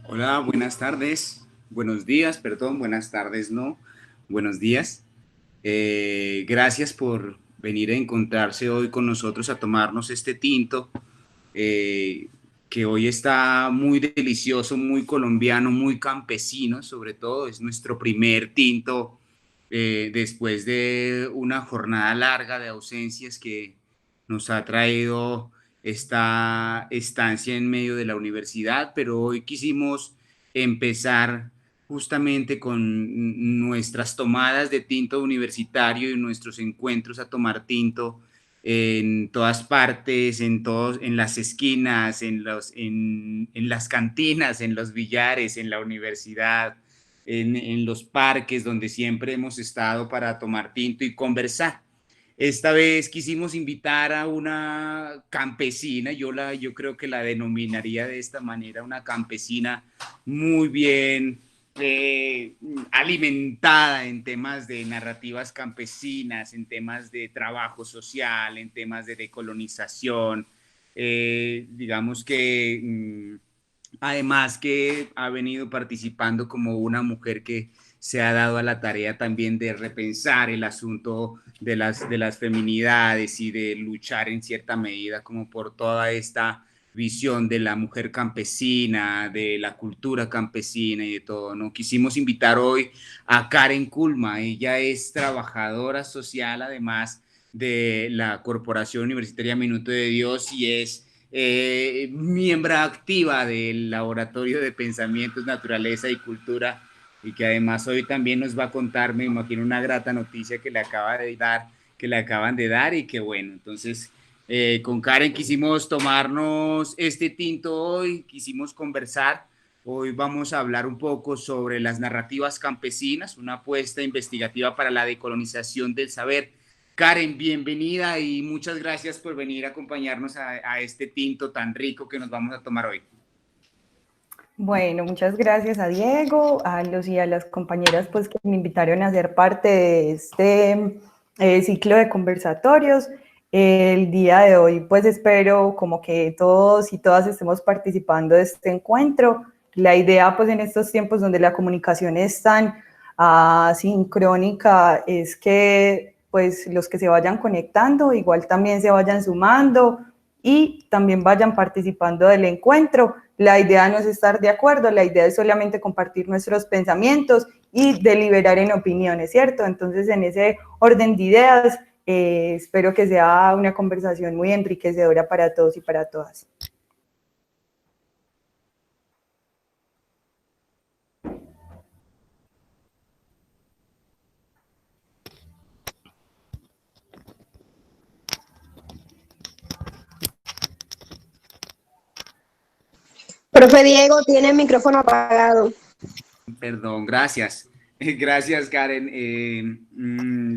Hola, buenas tardes, buenos días, perdón, buenas tardes, no, buenos días. Gracias por venir a encontrarse hoy con nosotros a tomarnos este tinto, eh, que hoy está muy delicioso, muy colombiano, muy campesino, sobre todo, es nuestro primer tinto después de una jornada larga de ausencias que nos ha traído esta estancia en medio de la universidad, pero hoy quisimos empezar justamente con nuestras tomadas de tinto universitario y nuestros encuentros a tomar tinto en todas partes, en las esquinas, en las cantinas, en los billares, en la universidad, en los parques donde siempre hemos estado para tomar tinto y conversar. Esta vez quisimos invitar a una campesina, yo creo que la denominaría de esta manera, una campesina muy bien alimentada en temas de narrativas campesinas, en temas de trabajo social, en temas de decolonización. Digamos que además que ha venido participando como una mujer que se ha dado a la tarea también de repensar el asunto de las feminidades y de luchar en cierta medida como por toda esta visión de la mujer campesina, de la cultura campesina y de todo, ¿no? Quisimos invitar hoy a Karen Kulma. Ella es trabajadora social, además de la Corporación Universitaria Minuto de Dios, y es miembro activa del Laboratorio de Pensamientos, Naturaleza y Cultura, y que además hoy también nos va a contar, me imagino, una grata noticia que le acaba de dar, que le acaban de dar, y que bueno, entonces con Karen quisimos tomarnos este tinto hoy, quisimos conversar. Hoy vamos a hablar un poco sobre las narrativas campesinas, una apuesta investigativa para la decolonización del saber. Karen, bienvenida y muchas gracias por venir a acompañarnos a este tinto tan rico que nos vamos a tomar hoy. Bueno, muchas gracias a Diego, a los y a las compañeras pues, que me invitaron a ser parte de este ciclo de conversatorios. El día de hoy pues espero como que todos y todas estemos participando de este encuentro. La idea pues en estos tiempos donde la comunicación es tan sincrónica es que pues los que se vayan conectando igual también se vayan sumando y también vayan participando del encuentro. La idea no es estar de acuerdo, la idea es solamente compartir nuestros pensamientos y deliberar en opiniones, ¿cierto? Entonces, en ese orden de ideas, espero que sea una conversación muy enriquecedora para todos y para todas. Profe Diego tiene el micrófono apagado. Perdón, gracias. Gracias, Karen.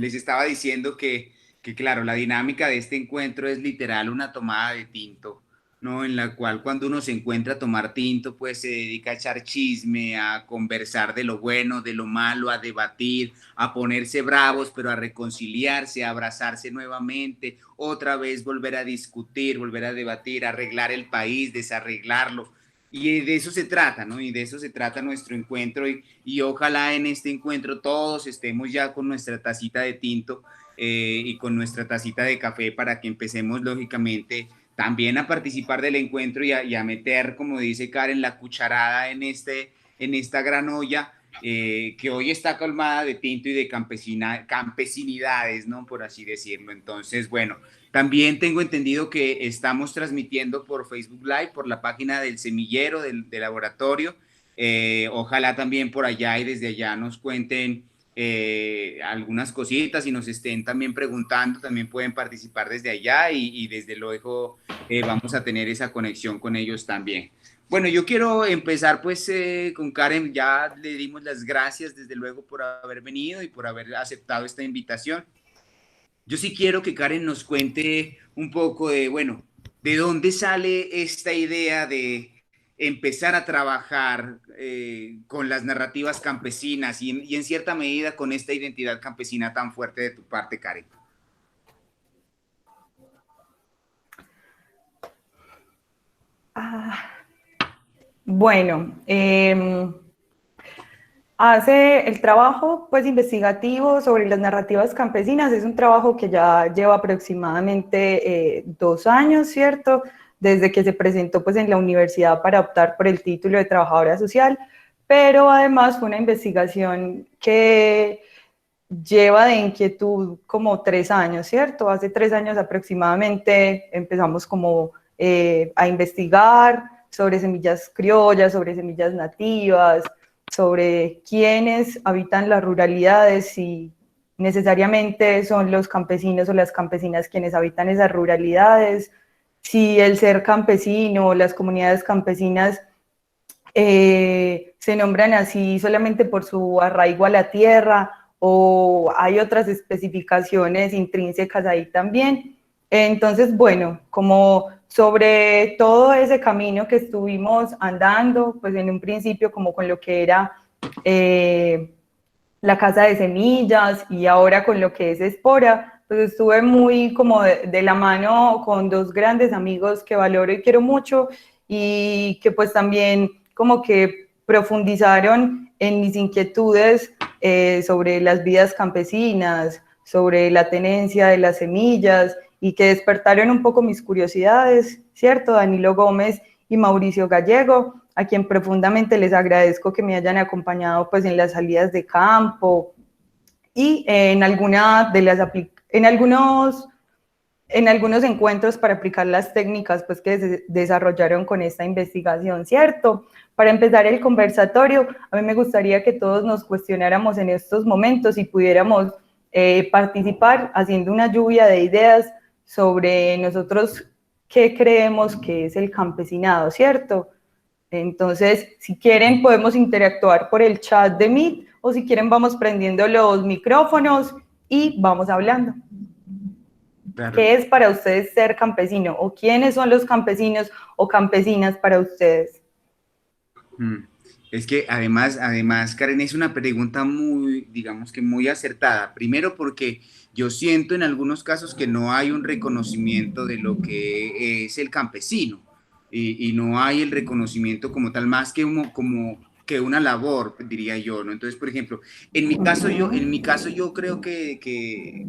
Les estaba diciendo que, claro, la dinámica de este encuentro es literal una tomada de tinto, ¿no? En la cual cuando uno se encuentra a tomar tinto, pues se dedica a echar chisme, a conversar de lo bueno, de lo malo, a debatir, a ponerse bravos, pero a reconciliarse, a abrazarse nuevamente, otra vez volver a discutir, volver a debatir, arreglar el país, desarreglarlo. Y de eso se trata, ¿no? Y de eso se trata nuestro encuentro y ojalá en este encuentro todos estemos ya con nuestra tacita de tinto y con nuestra tacita de café para que empecemos lógicamente también a participar del encuentro y a meter, como dice Karen, la cucharada en esta gran olla que hoy está colmada de tinto y de campesinidades, ¿no? Por así decirlo. Entonces, bueno, también tengo entendido que estamos transmitiendo por Facebook Live, por la página del semillero, del laboratorio. Ojalá también por allá y desde allá nos cuenten algunas cositas y nos estén también preguntando, también pueden participar desde allá y desde luego vamos a tener esa conexión con ellos también. Bueno, yo quiero empezar pues con Karen, ya le dimos las gracias desde luego por haber venido y por haber aceptado esta invitación. Yo sí quiero que Karen nos cuente un poco de, bueno, de dónde sale esta idea de empezar a trabajar con las narrativas campesinas y en cierta medida con esta identidad campesina tan fuerte de tu parte, Karen. Ah, Bueno, hace el trabajo pues investigativo sobre las narrativas campesinas, es un trabajo que ya lleva aproximadamente 2 años, ¿cierto? Desde que se presentó pues en la universidad para optar por el título de trabajadora social, pero además fue una investigación que lleva de inquietud como 3 años, ¿cierto? Hace 3 años aproximadamente empezamos como a investigar sobre semillas criollas, sobre semillas nativas, sobre quiénes habitan las ruralidades y necesariamente son los campesinos o las campesinas quienes habitan esas ruralidades, si el ser campesino, las comunidades campesinas se nombran así solamente por su arraigo a la tierra o hay otras especificaciones intrínsecas ahí también. Entonces, bueno, como sobre todo ese camino que estuvimos andando, pues en un principio como con lo que era la casa de semillas y ahora con lo que es Espora, pues estuve muy como de la mano con 2 grandes amigos que valoro y quiero mucho y que pues también como que profundizaron en mis inquietudes sobre las vidas campesinas, sobre la tenencia de las semillas y que despertaron un poco mis curiosidades, ¿cierto? Danilo Gómez y Mauricio Gallego, a quien profundamente les agradezco que me hayan acompañado pues en las salidas de campo y en alguna de las en algunos encuentros para aplicar las técnicas pues, que se desarrollaron con esta investigación, ¿cierto? Para empezar el conversatorio, a mí me gustaría que todos nos cuestionáramos en estos momentos y pudiéramos participar haciendo una lluvia de ideas sobre nosotros qué creemos que es el campesinado, ¿cierto? Entonces, si quieren, podemos interactuar por el chat de Meet o si quieren, vamos prendiendo los micrófonos y vamos hablando. Claro. ¿Qué es para ustedes ser campesino? ¿O quiénes son los campesinos o campesinas para ustedes? Es que además, Karen, es una pregunta muy, digamos que muy acertada. Primero porque yo siento en algunos casos que no hay un reconocimiento de lo que es el campesino y no hay el reconocimiento como tal, más que como que una labor, diría yo, ¿no? Entonces, por ejemplo, en mi caso yo creo que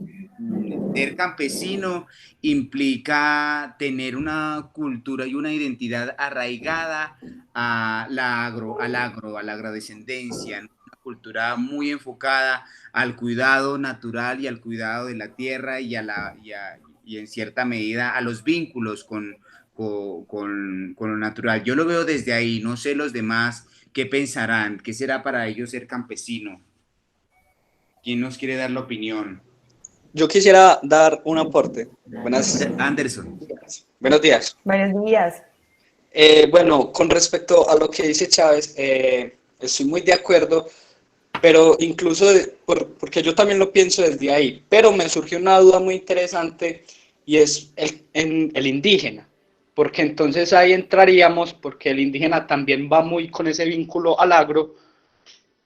ser campesino implica tener una cultura y una identidad arraigada a a la agrodescendencia, ¿no? Una cultura muy enfocada al cuidado natural y al cuidado de la tierra y en cierta medida a los vínculos con lo natural. Yo lo veo desde ahí, no sé los demás qué pensarán, qué será para ellos ser campesino. ¿Quién nos quiere dar la opinión? Yo quisiera dar un aporte. Anderson. Buenos días. Buenos días. Bueno, con respecto a lo que dice Chávez, estoy muy de acuerdo, pero incluso porque yo también lo pienso desde ahí, pero me surgió una duda muy interesante y es el indígena, porque entonces ahí entraríamos, porque el indígena también va muy con ese vínculo al agro,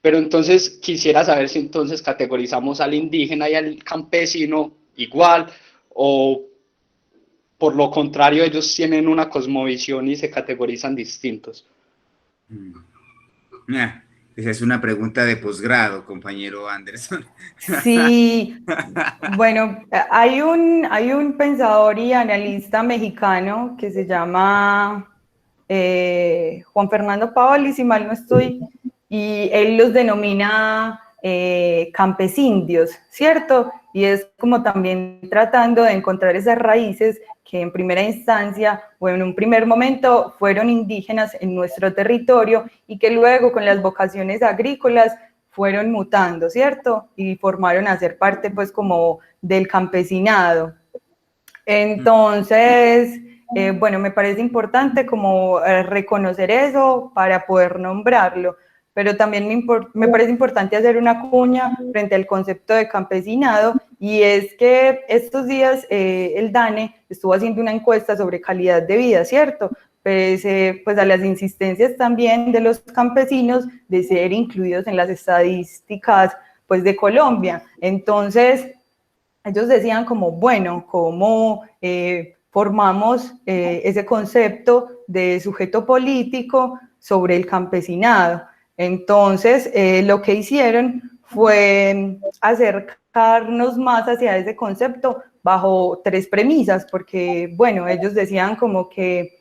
pero entonces quisiera saber si entonces categorizamos al indígena y al campesino igual o por lo contrario ellos tienen una cosmovisión y se categorizan distintos. Esa es una pregunta de posgrado, compañero Anderson. Sí, bueno, hay un pensador y analista mexicano que se llama Juan Fernando Paoli, si mal no estoy, y él los denomina campesindios, ¿cierto? Y es como también tratando de encontrar esas raíces que en primera instancia o en un primer momento fueron indígenas en nuestro territorio y que luego con las vocaciones agrícolas fueron mutando, ¿cierto? Y formaron a ser parte pues como del campesinado. Entonces, bueno, me parece importante como reconocer eso para poder nombrarlo, pero también me parece importante hacer una cuña frente al concepto de campesinado y es que estos días el DANE estuvo haciendo una encuesta sobre calidad de vida, ¿cierto? Pues a las insistencias también de los campesinos de ser incluidos en las estadísticas pues de Colombia. Entonces, ellos decían como, bueno, ¿cómo formamos ese concepto de sujeto político sobre el campesinado. Entonces, lo que hicieron fue acercarnos más hacia ese concepto bajo 3 premisas, porque, bueno, ellos decían como que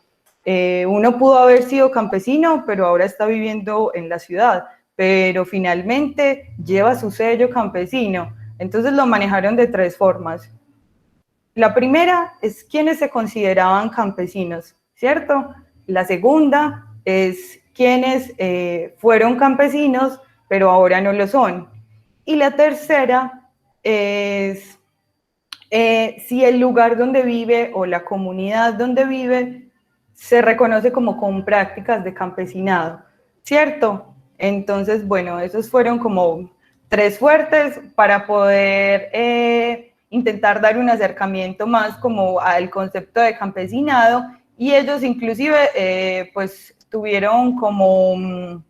uno pudo haber sido campesino, pero ahora está viviendo en la ciudad, pero finalmente lleva su sello campesino. Entonces lo manejaron de 3 formas. La primera es quienes se consideraban campesinos, ¿cierto? La segunda es quienes fueron campesinos, pero ahora no lo son. Y la tercera es si el lugar donde vive o la comunidad donde vive se reconoce como con prácticas de campesinado, ¿cierto? Entonces, bueno, esos fueron como 3 fuertes para poder intentar dar un acercamiento más como al concepto de campesinado, y ellos inclusive pues tuvieron como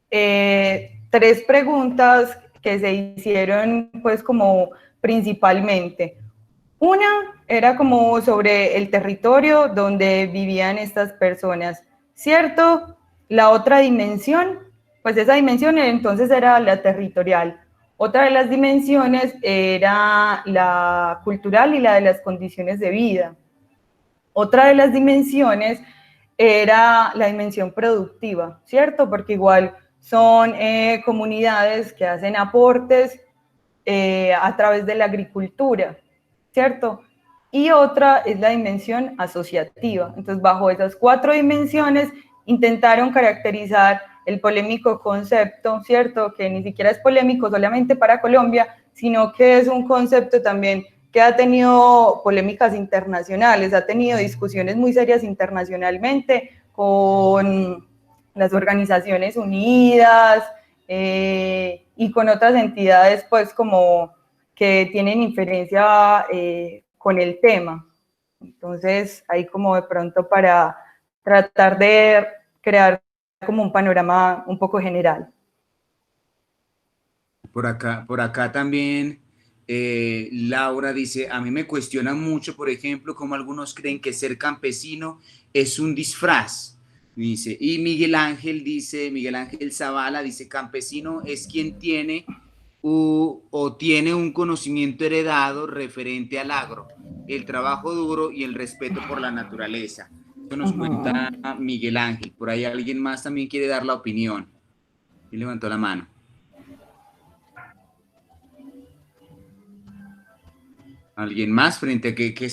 3 preguntas que se hicieron pues como principalmente. Una era como sobre el territorio donde vivían estas personas, ¿cierto? La otra dimensión, pues esa dimensión entonces era la territorial. Otra de las dimensiones era la cultural y la de las condiciones de vida. Otra de las dimensiones era la dimensión productiva, ¿cierto? Porque igual son comunidades que hacen aportes a través de la agricultura, ¿cierto? Y otra es la dimensión asociativa. Entonces, bajo esas 4 dimensiones, intentaron caracterizar el polémico concepto, ¿cierto? Que ni siquiera es polémico solamente para Colombia, sino que es un concepto también que ha tenido polémicas internacionales, ha tenido discusiones muy serias internacionalmente con las Organizaciones Unidas y con otras entidades, pues, como que tienen inferencia con el tema. Entonces, ahí como de pronto para tratar de crear como un panorama un poco general. Por acá también Laura dice, a mí me cuestiona mucho, por ejemplo, cómo algunos creen que ser campesino es un disfraz. Dice, y Miguel Ángel Zavala dice, campesino es quien tiene o tiene un conocimiento heredado referente al agro, el trabajo duro y el respeto por la naturaleza. Esto nos cuenta Miguel Ángel. Por ahí alguien más también quiere dar la opinión. Y levantó la mano. ¿Alguien más frente a qué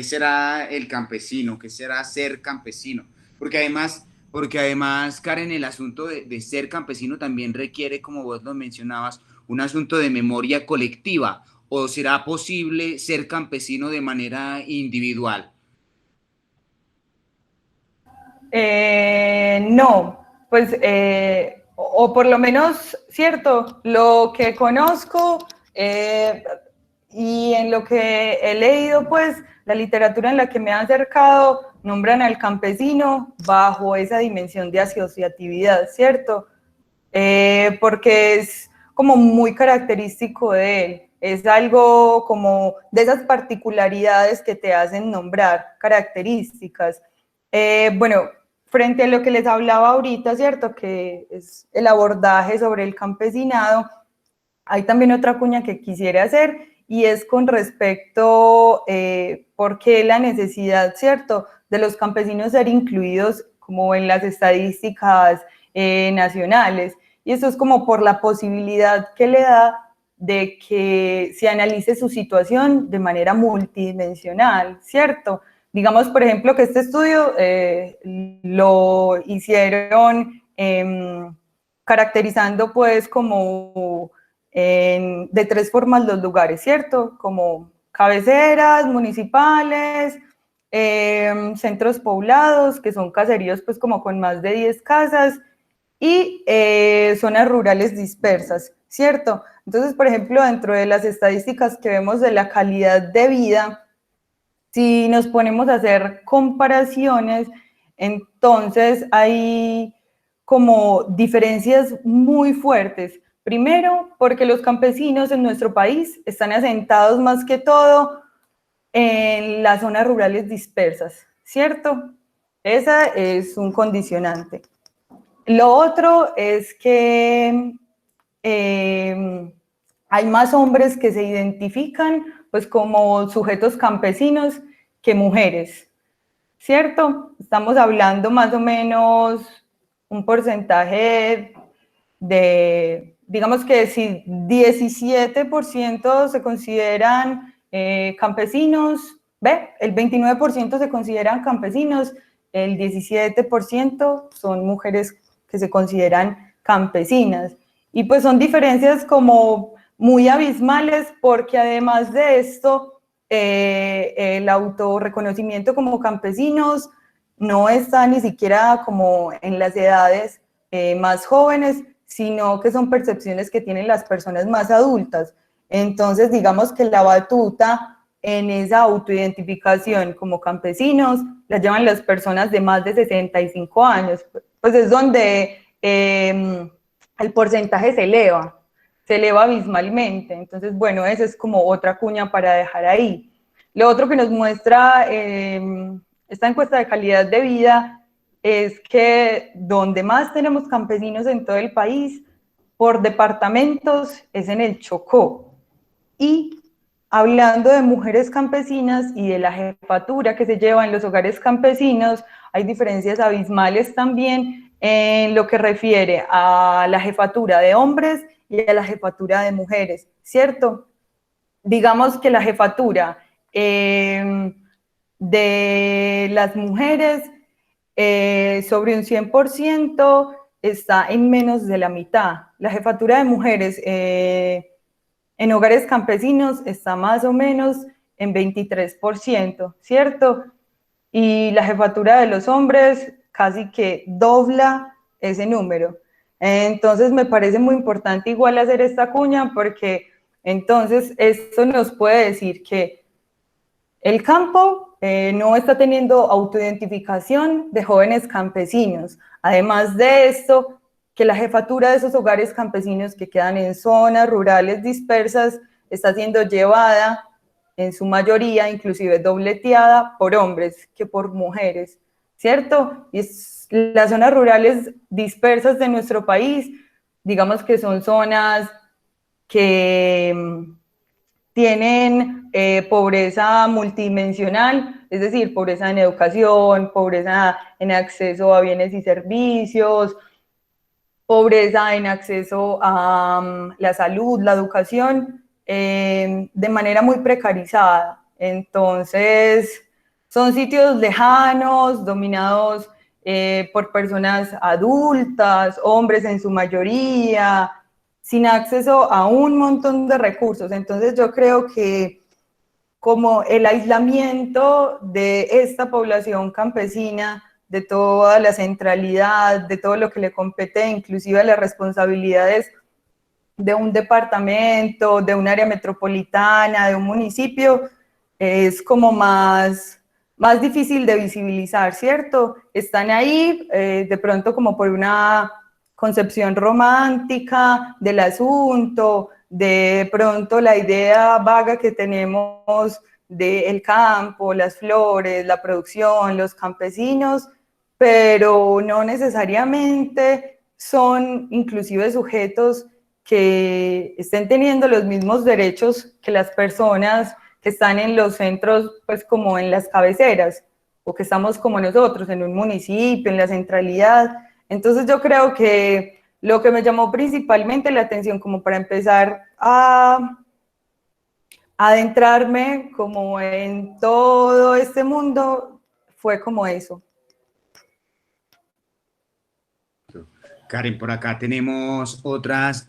será el campesino? ¿Qué será ser campesino? Porque además, Karen, el asunto de ser campesino también requiere, como vos lo mencionabas, un asunto de memoria colectiva. ¿O será posible ser campesino de manera individual? No, pues, o por lo menos, cierto, lo que conozco y en lo que he leído, pues, la literatura en la que me ha acercado, nombran al campesino bajo esa dimensión de asociatividad, ¿cierto? Porque es como muy característico de él, es algo como de esas particularidades que te hacen nombrar características. Bueno, frente a lo que les hablaba ahorita, ¿cierto? Que es el abordaje sobre el campesinado, hay también otra cuña que quisiera hacer y es con respecto por qué la necesidad, ¿cierto?, de los campesinos ser incluidos como en las estadísticas nacionales. Y eso es como por la posibilidad que le da de que se analice su situación de manera multidimensional, ¿cierto? Digamos, por ejemplo, que este estudio lo hicieron caracterizando pues como de 3 formas los lugares, ¿cierto? Como cabeceras municipales, centros poblados, que son caseríos pues como con más de 10 casas, y zonas rurales dispersas, ¿cierto? Entonces, por ejemplo, dentro de las estadísticas que vemos de la calidad de vida, si nos ponemos a hacer comparaciones, entonces hay como diferencias muy fuertes. Primero, porque los campesinos en nuestro país están asentados más que todo en las zonas rurales dispersas, ¿cierto? Esa es un condicionante. Lo otro es que hay más hombres que se identifican pues como sujetos campesinos que mujeres, ¿cierto? Estamos hablando más o menos un porcentaje de, digamos que si 17% se consideran campesinos, el 29% se consideran campesinos, el 17% son mujeres que se consideran campesinas. Y pues son diferencias como muy abismales porque además de esto, el autorreconocimiento como campesinos no está ni siquiera como en las edades más jóvenes, sino que son percepciones que tienen las personas más adultas. Entonces, digamos que la batuta en esa autoidentificación como campesinos la llevan las personas de más de 65 años, pues es donde el porcentaje se eleva abismalmente. Entonces, bueno, esa es como otra cuña para dejar ahí. Lo otro que nos muestra esta encuesta de calidad de vida es que donde más tenemos campesinos en todo el país, por departamentos, es en el Chocó. Y hablando de mujeres campesinas y de la jefatura que se lleva en los hogares campesinos, hay diferencias abismales también en lo que refiere a la jefatura de hombres y a la jefatura de mujeres, ¿cierto? Digamos que la jefatura de las mujeres sobre un 100% está en menos de la mitad. La jefatura de mujeres en hogares campesinos está más o menos en 23%, ¿cierto? Y la jefatura de los hombres casi que dobla ese número. Entonces me parece muy importante igual hacer esta cuña porque entonces esto nos puede decir que el campo no está teniendo autoidentificación de jóvenes campesinos. Además de esto, que la jefatura de esos hogares campesinos que quedan en zonas rurales dispersas está siendo llevada en su mayoría, inclusive dobleteada por hombres que por mujeres, ¿cierto? Y las zonas rurales dispersas de nuestro país, digamos que son zonas que tienen pobreza multidimensional, es decir, pobreza en educación, pobreza en acceso a bienes y servicios, pobreza en acceso a la salud, la educación, de manera muy precarizada. Entonces, son sitios lejanos, dominados por personas adultas, hombres en su mayoría, sin acceso a un montón de recursos. Entonces, yo creo que como el aislamiento de esta población campesina, de toda la centralidad, de todo lo que le compete, inclusive las responsabilidades de un departamento, de un área metropolitana, de un municipio, es como más difícil de visibilizar, ¿cierto? Están ahí de pronto como por una concepción romántica del asunto, de pronto la idea vaga que tenemos del campo, las flores, la producción, los campesinos, pero no necesariamente son inclusive sujetos que estén teniendo los mismos derechos que las personas que están en los centros, pues como en las cabeceras, o que estamos como nosotros, en un municipio, en la centralidad. Entonces yo creo que lo que me llamó principalmente la atención como para empezar a adentrarme como en todo este mundo fue como eso. Karen, por acá tenemos otras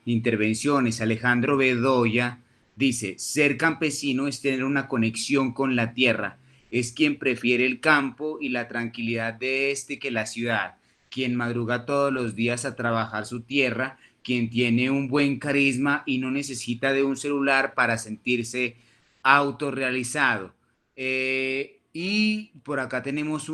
intervenciones. Alejandro Bedoya dice, ser campesino es tener una conexión con la tierra, es quien prefiere el campo y la tranquilidad de este que la ciudad, quien madruga todos los días a trabajar su tierra, quien tiene un buen carisma y no necesita de un celular para sentirse autorrealizado. Y por acá tenemos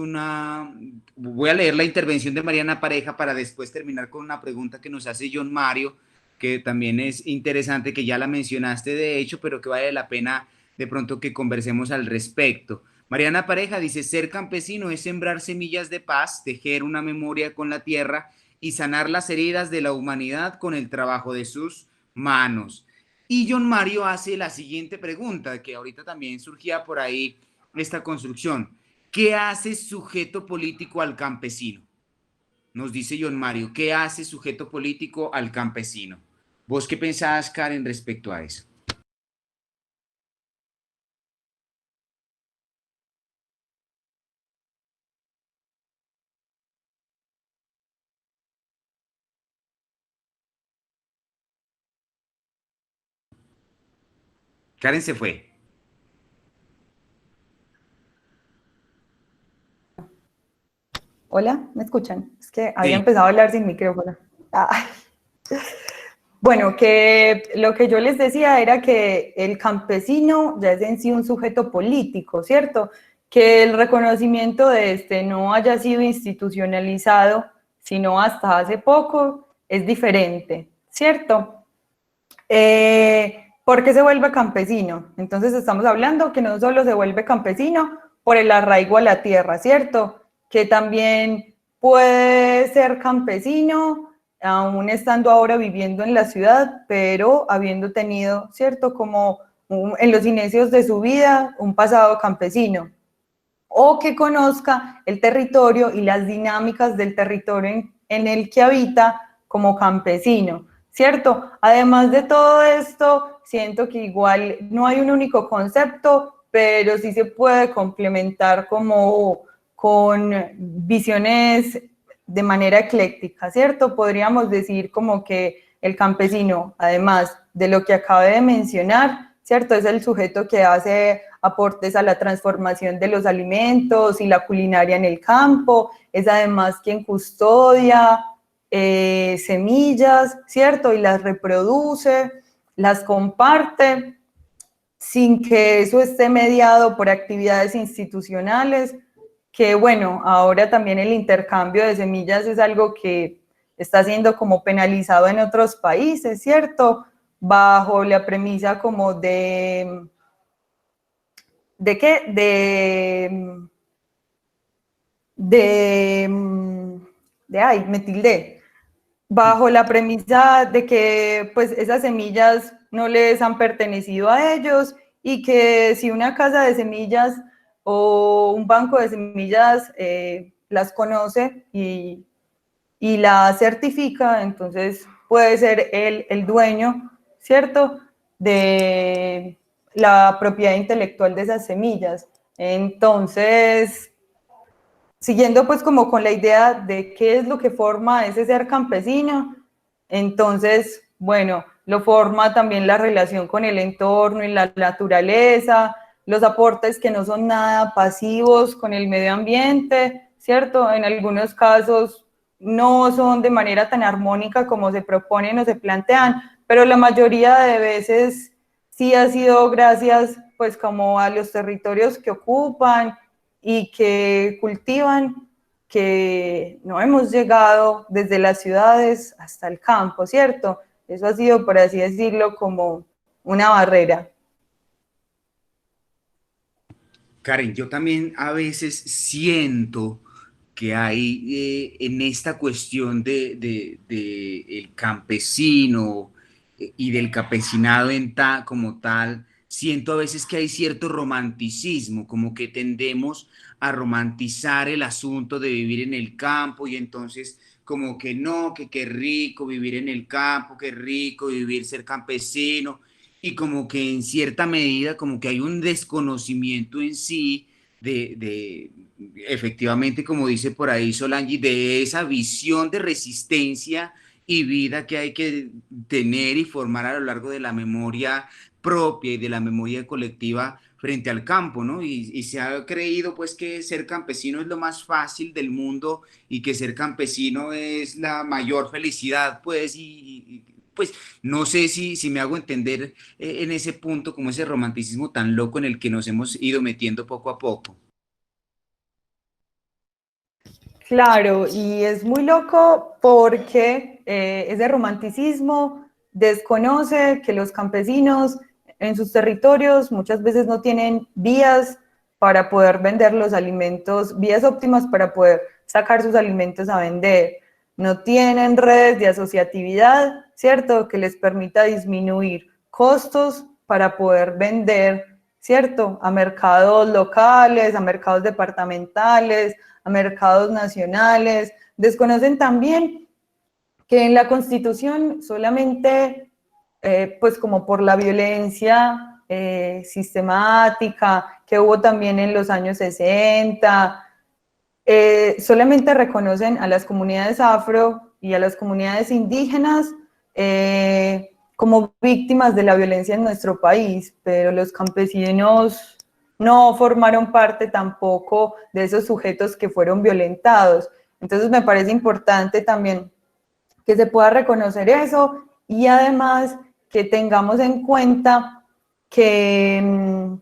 voy a leer la intervención de Mariana Pareja para después terminar con una pregunta que nos hace John Mario, que también es interesante, que ya la mencionaste de hecho, pero que vale la pena de pronto que conversemos al respecto. Mariana Pareja dice, ser campesino es sembrar semillas de paz, tejer una memoria con la tierra y sanar las heridas de la humanidad con el trabajo de sus manos. Y John Mario hace la siguiente pregunta, que ahorita también surgía por ahí esta construcción. ¿Qué hace sujeto político al campesino? Nos dice John Mario, ¿qué hace sujeto político al campesino? ¿Vos qué pensás, Karen, respecto a eso? Karen se fue. Hola, ¿me escuchan? Es que había Sí. empezado a hablar sin micrófono. Ah. Bueno, que lo que yo les decía era que el campesino ya es en sí un sujeto político, ¿cierto? Que el reconocimiento de este no haya sido institucionalizado, sino hasta hace poco, es diferente, ¿cierto? ¿Por qué se vuelve campesino? Entonces estamos hablando que no solo se vuelve campesino por el arraigo a la tierra, ¿cierto? Que también puede ser campesino aún estando ahora viviendo en la ciudad, pero habiendo tenido, ¿cierto? Como en los inicios de su vida, un pasado campesino. O que conozca el territorio y las dinámicas del territorio en el que habita como campesino, ¿cierto? Además de todo esto, siento que igual no hay un único concepto, pero sí se puede complementar como con visiones de manera ecléctica, ¿cierto? Podríamos decir como que el campesino, además de lo que acabé de mencionar, ¿cierto? Es el sujeto que hace aportes a la transformación de los alimentos y la culinaria en el campo, es además quien custodia semillas, ¿cierto? Y las reproduce, las comparte, sin que eso esté mediado por actividades institucionales, que bueno, ahora también el intercambio de semillas es algo que está siendo como penalizado en otros países, ¿cierto? Bajo la premisa como ¿de qué? Ay, me tildé. Bajo la premisa de que pues esas semillas no les han pertenecido a ellos y que si una casa de semillas o un banco de semillas las conoce y la certifica, entonces puede ser el dueño, ¿cierto?, de la propiedad intelectual de esas semillas. Entonces, siguiendo pues como con la idea de qué es lo que forma ese ser campesino, entonces, bueno, lo forma también la relación con el entorno y la naturaleza, los aportes que no son nada pasivos con el medio ambiente, ¿cierto? En algunos casos no son de manera tan armónica como se proponen o se plantean, pero la mayoría de veces sí ha sido gracias pues como a los territorios que ocupan y que cultivan, que no hemos llegado desde las ciudades hasta el campo, ¿cierto? Eso ha sido, por así decirlo, como una barrera. Karen, yo también a veces siento que hay en esta cuestión de el campesino y del campesinado como tal, siento a veces que hay cierto romanticismo, como que tendemos a romantizar el asunto de vivir en el campo y entonces como que no, que qué rico vivir en el campo, qué rico vivir ser campesino y como que en cierta medida como que hay un desconocimiento en sí de efectivamente, como dice por ahí Solange, de esa visión de resistencia y vida que hay que tener y formar a lo largo de la memoria propia y de la memoria colectiva frente al campo, ¿no? Y se ha creído pues que ser campesino es lo más fácil del mundo y que ser campesino es la mayor felicidad, pues, pues no sé si me hago entender en ese punto, como ese romanticismo tan loco en el que nos hemos ido metiendo poco a poco. Claro, y es muy loco porque ese romanticismo desconoce que los campesinos en sus territorios muchas veces no tienen vías para poder vender los alimentos, vías óptimas para poder sacar sus alimentos a vender. No tienen redes de asociatividad, ¿cierto?, que les permita disminuir costos para poder vender, ¿cierto?, a mercados locales, a mercados departamentales, a mercados nacionales. Desconocen también que en la Constitución solamente, pues como por la violencia sistemática que hubo también en los años 60, solamente reconocen a las comunidades afro y a las comunidades indígenas como víctimas de la violencia en nuestro país, pero los campesinos no formaron parte tampoco de esos sujetos que fueron violentados. Entonces me parece importante también que se pueda reconocer eso y además que tengamos en cuenta que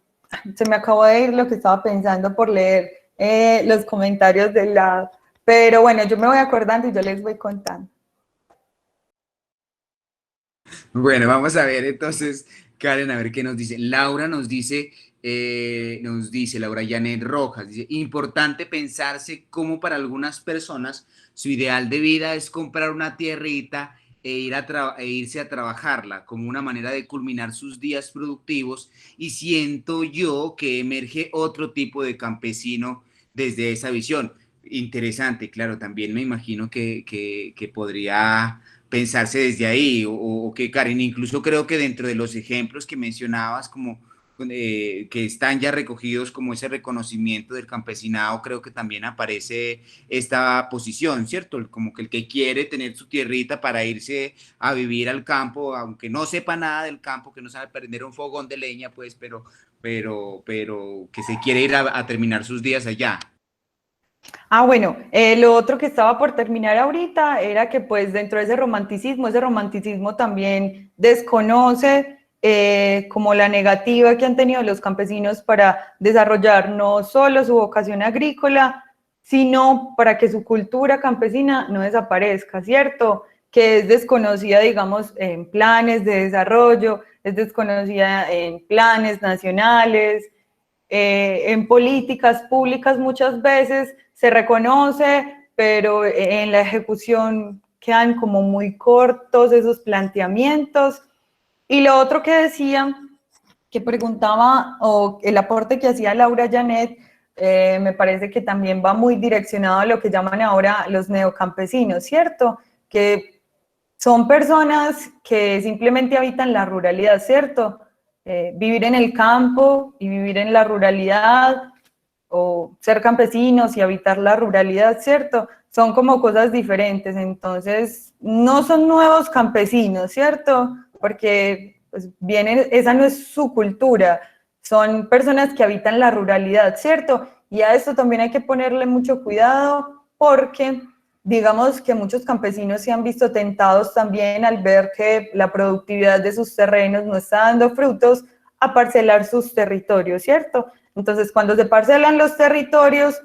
se me acabó de ir lo que estaba pensando por leer los comentarios del lado, pero bueno, yo me voy acordando y yo les voy contando. Bueno, vamos a ver entonces, Karen, a ver qué nos dice. Laura nos dice Laura Janet Rojas, dice, importante pensarse cómo para algunas personas su ideal de vida es comprar una tierrita e irse a trabajarla como una manera de culminar sus días productivos, y siento yo que emerge otro tipo de campesino desde esa visión. Interesante, claro, también me imagino que podría pensarse desde ahí, o que Karen, incluso creo que dentro de los ejemplos que mencionabas, como que están ya recogidos como ese reconocimiento del campesinado, creo que también aparece esta posición, ¿cierto? Como que el que quiere tener su tierrita para irse a vivir al campo, aunque no sepa nada del campo, que no sabe prender un fogón de leña, pues, pero que se quiere ir a terminar sus días allá. Ah, bueno, lo otro que estaba por terminar ahorita era que pues dentro de ese romanticismo también desconoce como la negativa que han tenido los campesinos para desarrollar no solo su vocación agrícola, sino para que su cultura campesina no desaparezca, ¿cierto? Que es desconocida, digamos, en planes de desarrollo, es desconocida en planes nacionales, en políticas públicas muchas veces se reconoce, pero en la ejecución quedan como muy cortos esos planteamientos. Y lo otro que decía, que preguntaba, o el aporte que hacía Laura Janet, me parece que también va muy direccionado a lo que llaman ahora los neocampesinos, ¿cierto? Que son personas que simplemente habitan la ruralidad, ¿cierto? Vivir en el campo y vivir en la ruralidad, o ser campesinos y habitar la ruralidad, ¿cierto? Son como cosas diferentes, entonces no son nuevos campesinos, ¿cierto? Porque pues, esa no es su cultura, son personas que habitan la ruralidad, ¿cierto? Y a esto también hay que ponerle mucho cuidado porque digamos que muchos campesinos se han visto tentados también al ver que la productividad de sus terrenos no está dando frutos a parcelar sus territorios, ¿cierto? Entonces, cuando se parcelan los territorios,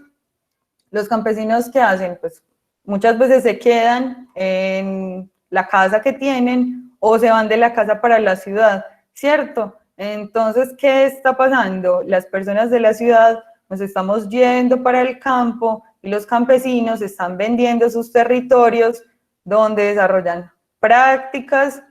los campesinos, ¿qué hacen? Pues muchas veces se quedan en la casa que tienen o se van de la casa para la ciudad, ¿cierto? Entonces, ¿qué está pasando? Las personas de la ciudad nos estamos yendo para el campo y los campesinos están vendiendo sus territorios donde desarrollan prácticas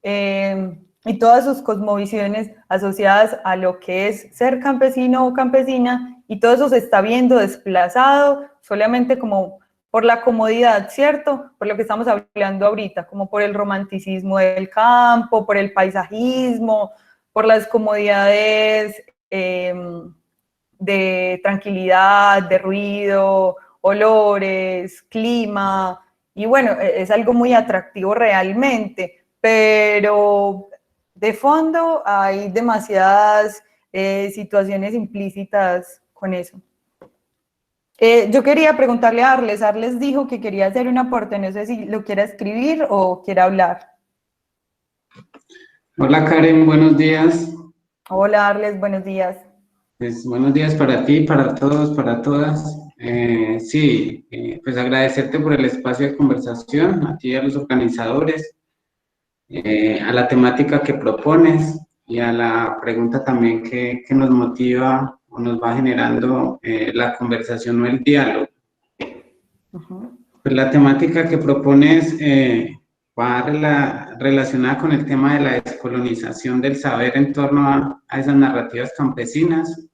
y todas sus cosmovisiones asociadas a lo que es ser campesino o campesina, y todo eso se está viendo desplazado solamente como por la comodidad, ¿cierto? Por lo que estamos hablando ahorita, como por el romanticismo del campo, por el paisajismo, por las comodidades de tranquilidad, de ruido, olores, clima, y bueno, es algo muy atractivo realmente, pero de fondo hay demasiadas situaciones implícitas con eso. Yo quería preguntarle a Arles. Arles dijo que quería hacer un aporte, no sé si lo quiera escribir o quiera hablar. Hola Karen, buenos días. Hola Arles, buenos días. Pues buenos días para ti, para todos, para todas. Pues agradecerte por el espacio de conversación, a ti y a los organizadores, a la temática que propones y a la pregunta también que nos motiva o nos va generando la conversación o el diálogo. Pues la temática que propones va relacionada con el tema de la descolonización del saber en torno a esas narrativas campesinas.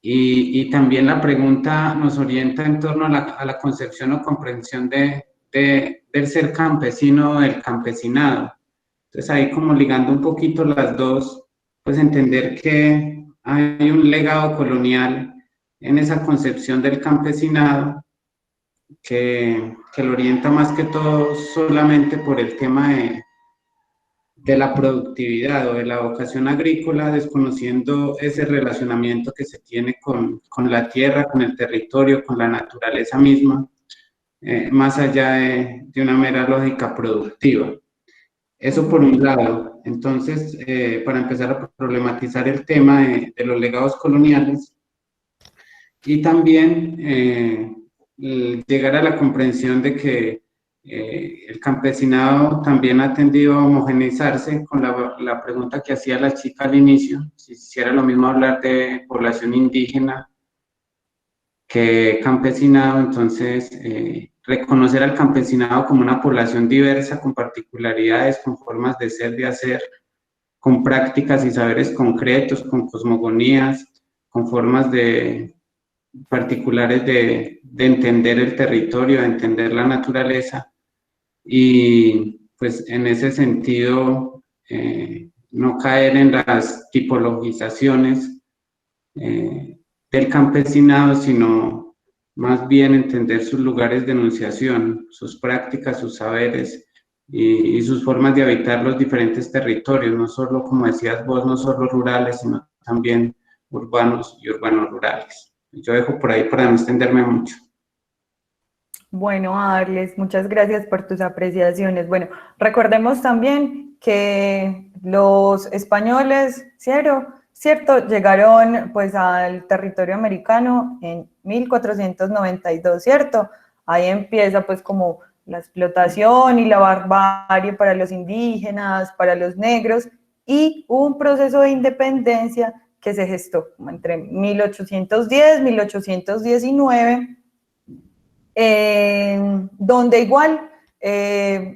Y también la pregunta nos orienta en torno a la concepción o comprensión del ser campesino, del campesinado. Entonces ahí como ligando un poquito las dos, pues entender que hay un legado colonial en esa concepción del campesinado que lo orienta más que todo solamente por el tema de la productividad o de la vocación agrícola, desconociendo ese relacionamiento que se tiene con la tierra, con el territorio, con la naturaleza misma, más allá de una mera lógica productiva. Eso por un lado. Entonces, para empezar a problematizar el tema de los legados coloniales y también llegar a la comprensión de que el campesinado también ha tendido a homogeneizarse con la pregunta que hacía la chica al inicio, si hiciera lo mismo hablar de población indígena que campesinado, entonces reconocer al campesinado como una población diversa, con particularidades, con formas de ser, de hacer, con prácticas y saberes concretos, con cosmogonías, con formas particulares de entender el territorio, de entender la naturaleza, y pues en ese sentido no caer en las tipologizaciones del campesinado, sino más bien entender sus lugares de enunciación, sus prácticas, sus saberes y sus formas de habitar los diferentes territorios, no solo, como decías vos, no solo rurales, sino también urbanos y urbanos rurales. Yo dejo por ahí para no extenderme mucho. Bueno, Arles, muchas gracias por tus apreciaciones. Bueno, recordemos también que los españoles, ¿cierto? Llegaron pues al territorio americano en 1492, ¿cierto? Ahí empieza pues como la explotación y la barbarie para los indígenas, para los negros, y un proceso de independencia que se gestó como entre 1810 y 1819, donde igual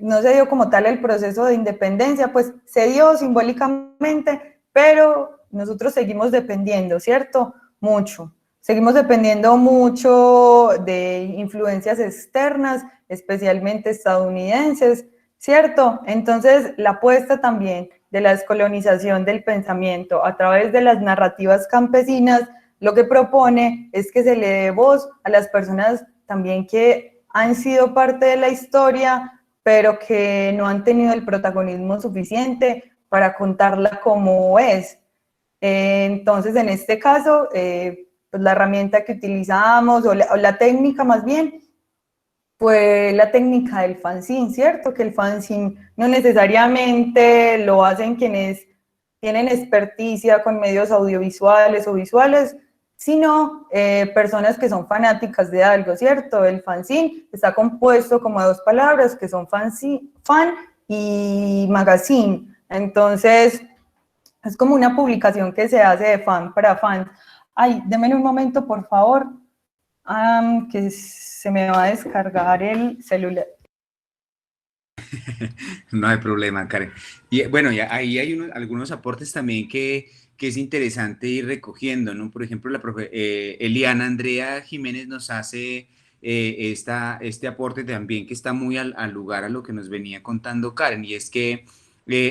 no se dio como tal el proceso de independencia, pues se dio simbólicamente, pero nosotros seguimos dependiendo, ¿cierto? Mucho. Seguimos dependiendo mucho de influencias externas, especialmente estadounidenses, ¿cierto? Entonces, la apuesta también de la descolonización del pensamiento a través de las narrativas campesinas, lo que propone es que se le dé voz a las personas también que han sido parte de la historia, pero que no han tenido el protagonismo suficiente para contarla como es. Entonces, en este caso, pues la herramienta que utilizamos, o la técnica más bien, fue la técnica del fanzine, ¿cierto? Que el fanzine no necesariamente lo hacen quienes tienen experticia con medios audiovisuales o visuales, sino personas que son fanáticas de algo, ¿cierto? El fanzine está compuesto como de dos palabras que son fan y magazine. Entonces, es como una publicación que se hace de fan para fans. Ay, denme un momento, por favor, que se me va a descargar el celular. No hay problema, Karen. Y bueno, ahí hay algunos aportes también que es interesante ir recogiendo, ¿no? Por ejemplo, la profe Eliana Andrea Jiménez nos hace este aporte también que está muy al lugar a lo que nos venía contando Karen, y es que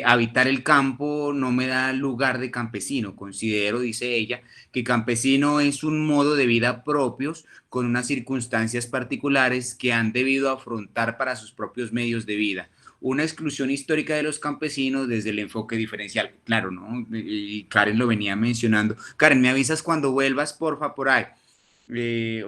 habitar el campo no me da lugar de campesino. Considero, dice ella, que campesino es un modo de vida propios con unas circunstancias particulares que han debido afrontar para sus propios medios de vida. Una exclusión histórica de los campesinos desde el enfoque diferencial. Claro, ¿no? Y Karen lo venía mencionando. Karen, ¿me avisas cuando vuelvas, porfa, por ahí?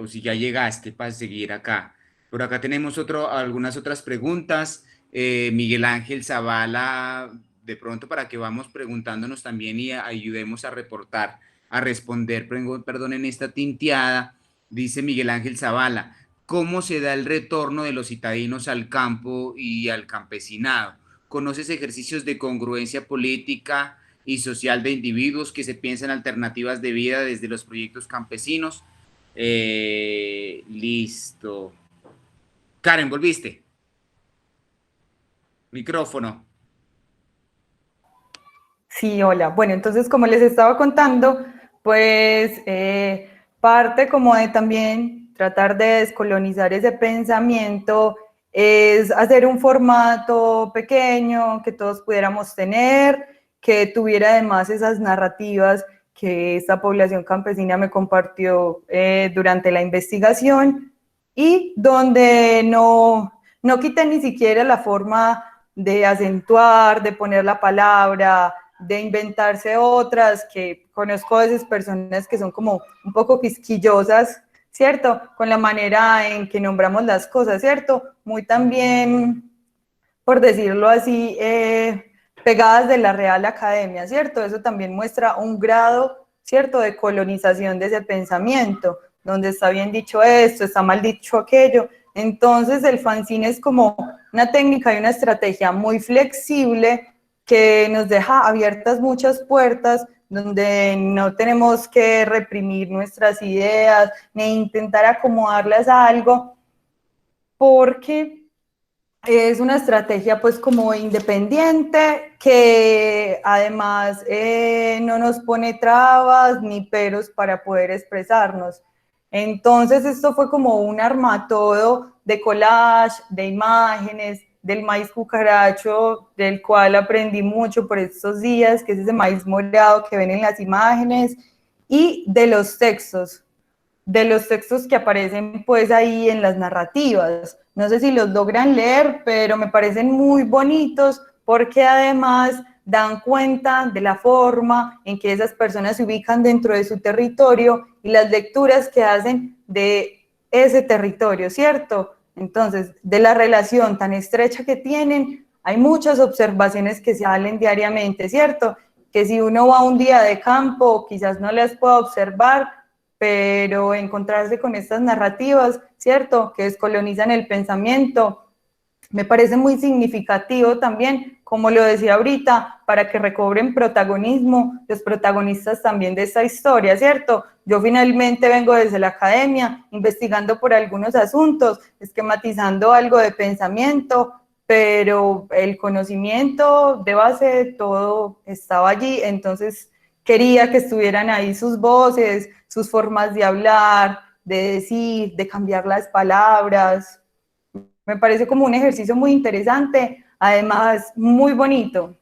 O si ya llegaste para seguir acá. Por acá tenemos algunas otras preguntas. Miguel Ángel Zavala, de pronto para que vamos preguntándonos también y ayudemos a reportar, a responder, perdón, en esta tinteada, dice Miguel Ángel Zavala, ¿cómo se da el retorno de los citadinos al campo y al campesinado? ¿Conoces ejercicios de congruencia política y social de individuos que se piensan alternativas de vida desde los proyectos campesinos. Listo. Karen, ¿volviste? Micrófono. Sí, hola. Bueno, entonces como les estaba contando, pues parte como de también tratar de descolonizar ese pensamiento es hacer un formato pequeño que todos pudiéramos tener, que tuviera además esas narrativas que esta población campesina me compartió durante la investigación y donde no quité ni siquiera la forma de acentuar, de poner la palabra, de inventarse otras, que conozco a veces personas que son como un poco quisquillosas, ¿cierto? Con la manera en que nombramos las cosas, ¿cierto? Muy también, por decirlo así, pegadas de la Real Academia, ¿cierto? Eso también muestra un grado, ¿cierto?, de colonización de ese pensamiento, donde está bien dicho esto, está mal dicho aquello. Entonces el fanzine es como una técnica y una estrategia muy flexible que nos deja abiertas muchas puertas donde no tenemos que reprimir nuestras ideas ni intentar acomodarlas a algo, porque es una estrategia pues como independiente que además no nos pone trabas ni peros para poder expresarnos. Entonces esto fue como un armatodo de collage, de imágenes, del maíz cucaracho, del cual aprendí mucho por estos días, que es ese maíz morado que ven en las imágenes, y de los textos que aparecen pues ahí en las narrativas. No sé si los logran leer, pero me parecen muy bonitos porque además dan cuenta de la forma en que esas personas se ubican dentro de su territorio y las lecturas que hacen de ese territorio, ¿cierto? Entonces, de la relación tan estrecha que tienen, hay muchas observaciones que salen diariamente, ¿cierto? Que si uno va un día de campo, quizás no las pueda observar, pero encontrarse con estas narrativas, ¿cierto?, que descolonizan el pensamiento, me parece muy significativo también, como lo decía ahorita, para que recobren protagonismo los protagonistas también de esta historia, ¿cierto? Yo finalmente vengo desde la academia, investigando por algunos asuntos, esquematizando algo de pensamiento, pero el conocimiento de base de todo estaba allí, entonces quería que estuvieran ahí sus voces, sus formas de hablar, de decir, de cambiar las palabras. Me parece como un ejercicio muy interesante, además muy bonito.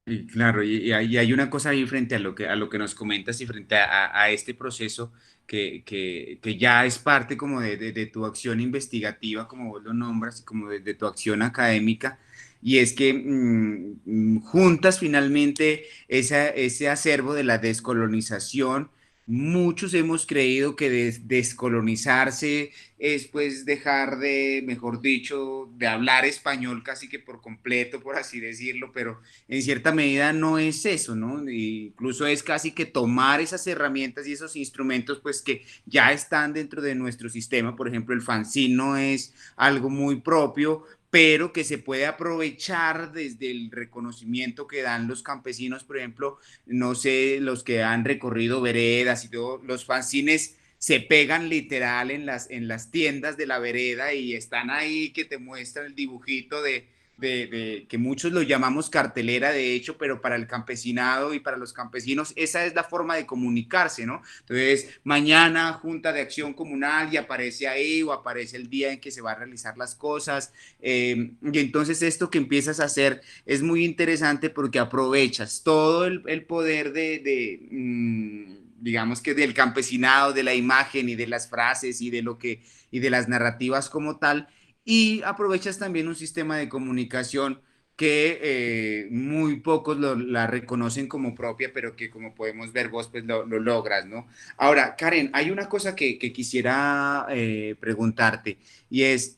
Y claro, y hay una cosa ahí frente a lo que nos comentas y frente a este proceso que ya es parte como de tu acción investigativa, como vos lo nombras, como de tu acción académica, y es que juntas finalmente ese acervo de la descolonización. Muchos hemos creído que descolonizarse es pues dejar de, mejor dicho, de hablar español casi que por completo, por así decirlo, pero en cierta medida no es eso, ¿no? Incluso es casi que tomar esas herramientas y esos instrumentos pues que ya están dentro de nuestro sistema. Por ejemplo, el fanzine no es algo muy propio, pero que se puede aprovechar desde el reconocimiento que dan los campesinos, por ejemplo, no sé, los que han recorrido veredas y todo, los fanzines se pegan literal en las tiendas de la vereda y están ahí que te muestran el dibujito que muchos lo llamamos cartelera, de hecho, pero para el campesinado y para los campesinos, esa es la forma de comunicarse, ¿no? Entonces, mañana junta de acción comunal y aparece ahí o aparece el día en que se va a realizar las cosas. Y entonces esto que empiezas a hacer es muy interesante porque aprovechas todo el poder digamos que del campesinado, de la imagen y de las frases y de lo que, y de las narrativas como tal, y aprovechas también un sistema de comunicación que muy pocos la reconocen como propia, pero que como podemos ver vos, pues lo logras, ¿no? Ahora, Karen, hay una cosa que quisiera preguntarte y es,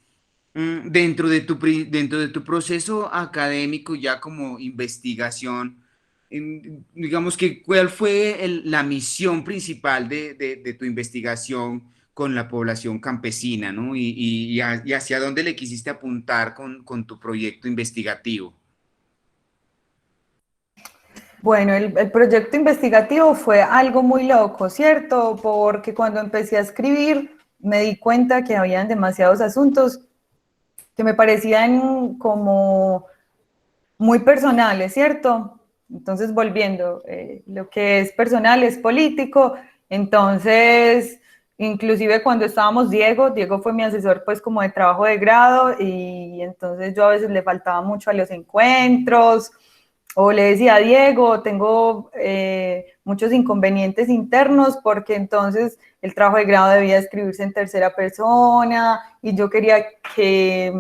dentro de tu proceso académico ya como investigación, digamos que cuál fue la misión principal de tu investigación con la población campesina, ¿no? Y hacia dónde le quisiste apuntar con tu proyecto investigativo. Bueno, el proyecto investigativo fue algo muy loco, ¿cierto? Porque cuando empecé a escribir me di cuenta que habían demasiados asuntos que me parecían como muy personales, ¿cierto? Entonces, volviendo, lo que es personal es político, entonces, inclusive cuando estábamos Diego fue mi asesor pues como de trabajo de grado y entonces yo a veces le faltaba mucho a los encuentros o le decía a Diego, tengo muchos inconvenientes internos porque entonces el trabajo de grado debía escribirse en tercera persona y yo quería que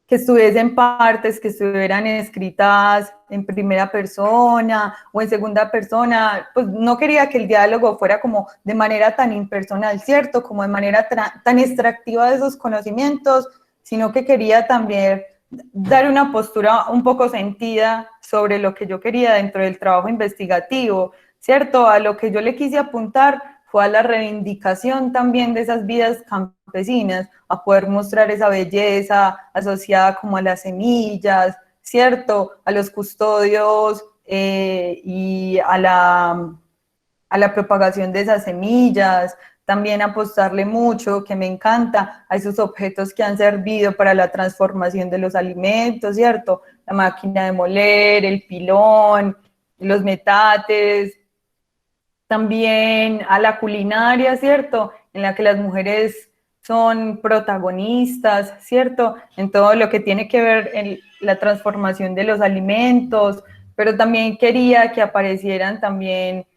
estuviesen partes, que estuvieran escritas en primera persona o en segunda persona, pues no quería que el diálogo fuera como de manera tan impersonal, ¿cierto? Como de manera tan extractiva de esos conocimientos, sino que quería también dar una postura un poco sentida sobre lo que yo quería dentro del trabajo investigativo, ¿cierto? A lo que yo le quise apuntar fue a la reivindicación también de esas vidas campesinas, a poder mostrar esa belleza asociada como a las semillas, ¿cierto? A los custodios y a la propagación de esas semillas, también apostarle mucho, que me encanta, a esos objetos que han servido para la transformación de los alimentos, ¿cierto? La máquina de moler, el pilón, los metates, también a la culinaria, ¿cierto? En la que las mujeres son protagonistas, ¿cierto? En todo lo que tiene que ver en la transformación de los alimentos, pero también quería que aparecieran también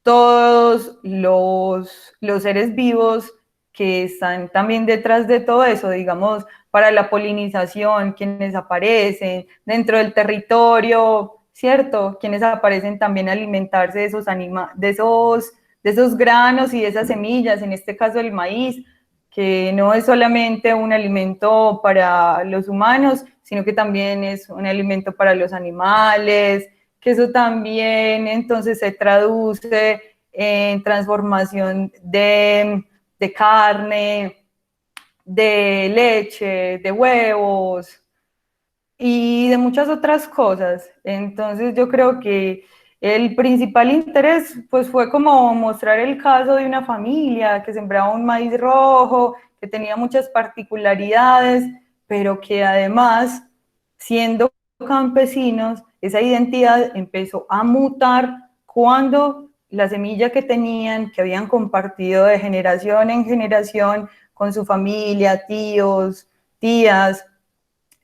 todos los seres vivos que están también detrás de todo eso, digamos, para la polinización, quienes aparecen dentro del territorio, ¿cierto? Quienes aparecen también a alimentarse de de esos granos y de esas semillas, en este caso el maíz, que no es solamente un alimento para los humanos, sino que también es un alimento para los animales, que eso también entonces se traduce en transformación de carne, de leche, de huevos, y de muchas otras cosas. Entonces yo creo que el principal interés pues fue como mostrar el caso de una familia que sembraba un maíz rojo, que tenía muchas particularidades, pero que además, siendo campesinos, esa identidad empezó a mutar cuando la semilla que tenían, que habían compartido de generación en generación con su familia, tíos, tías,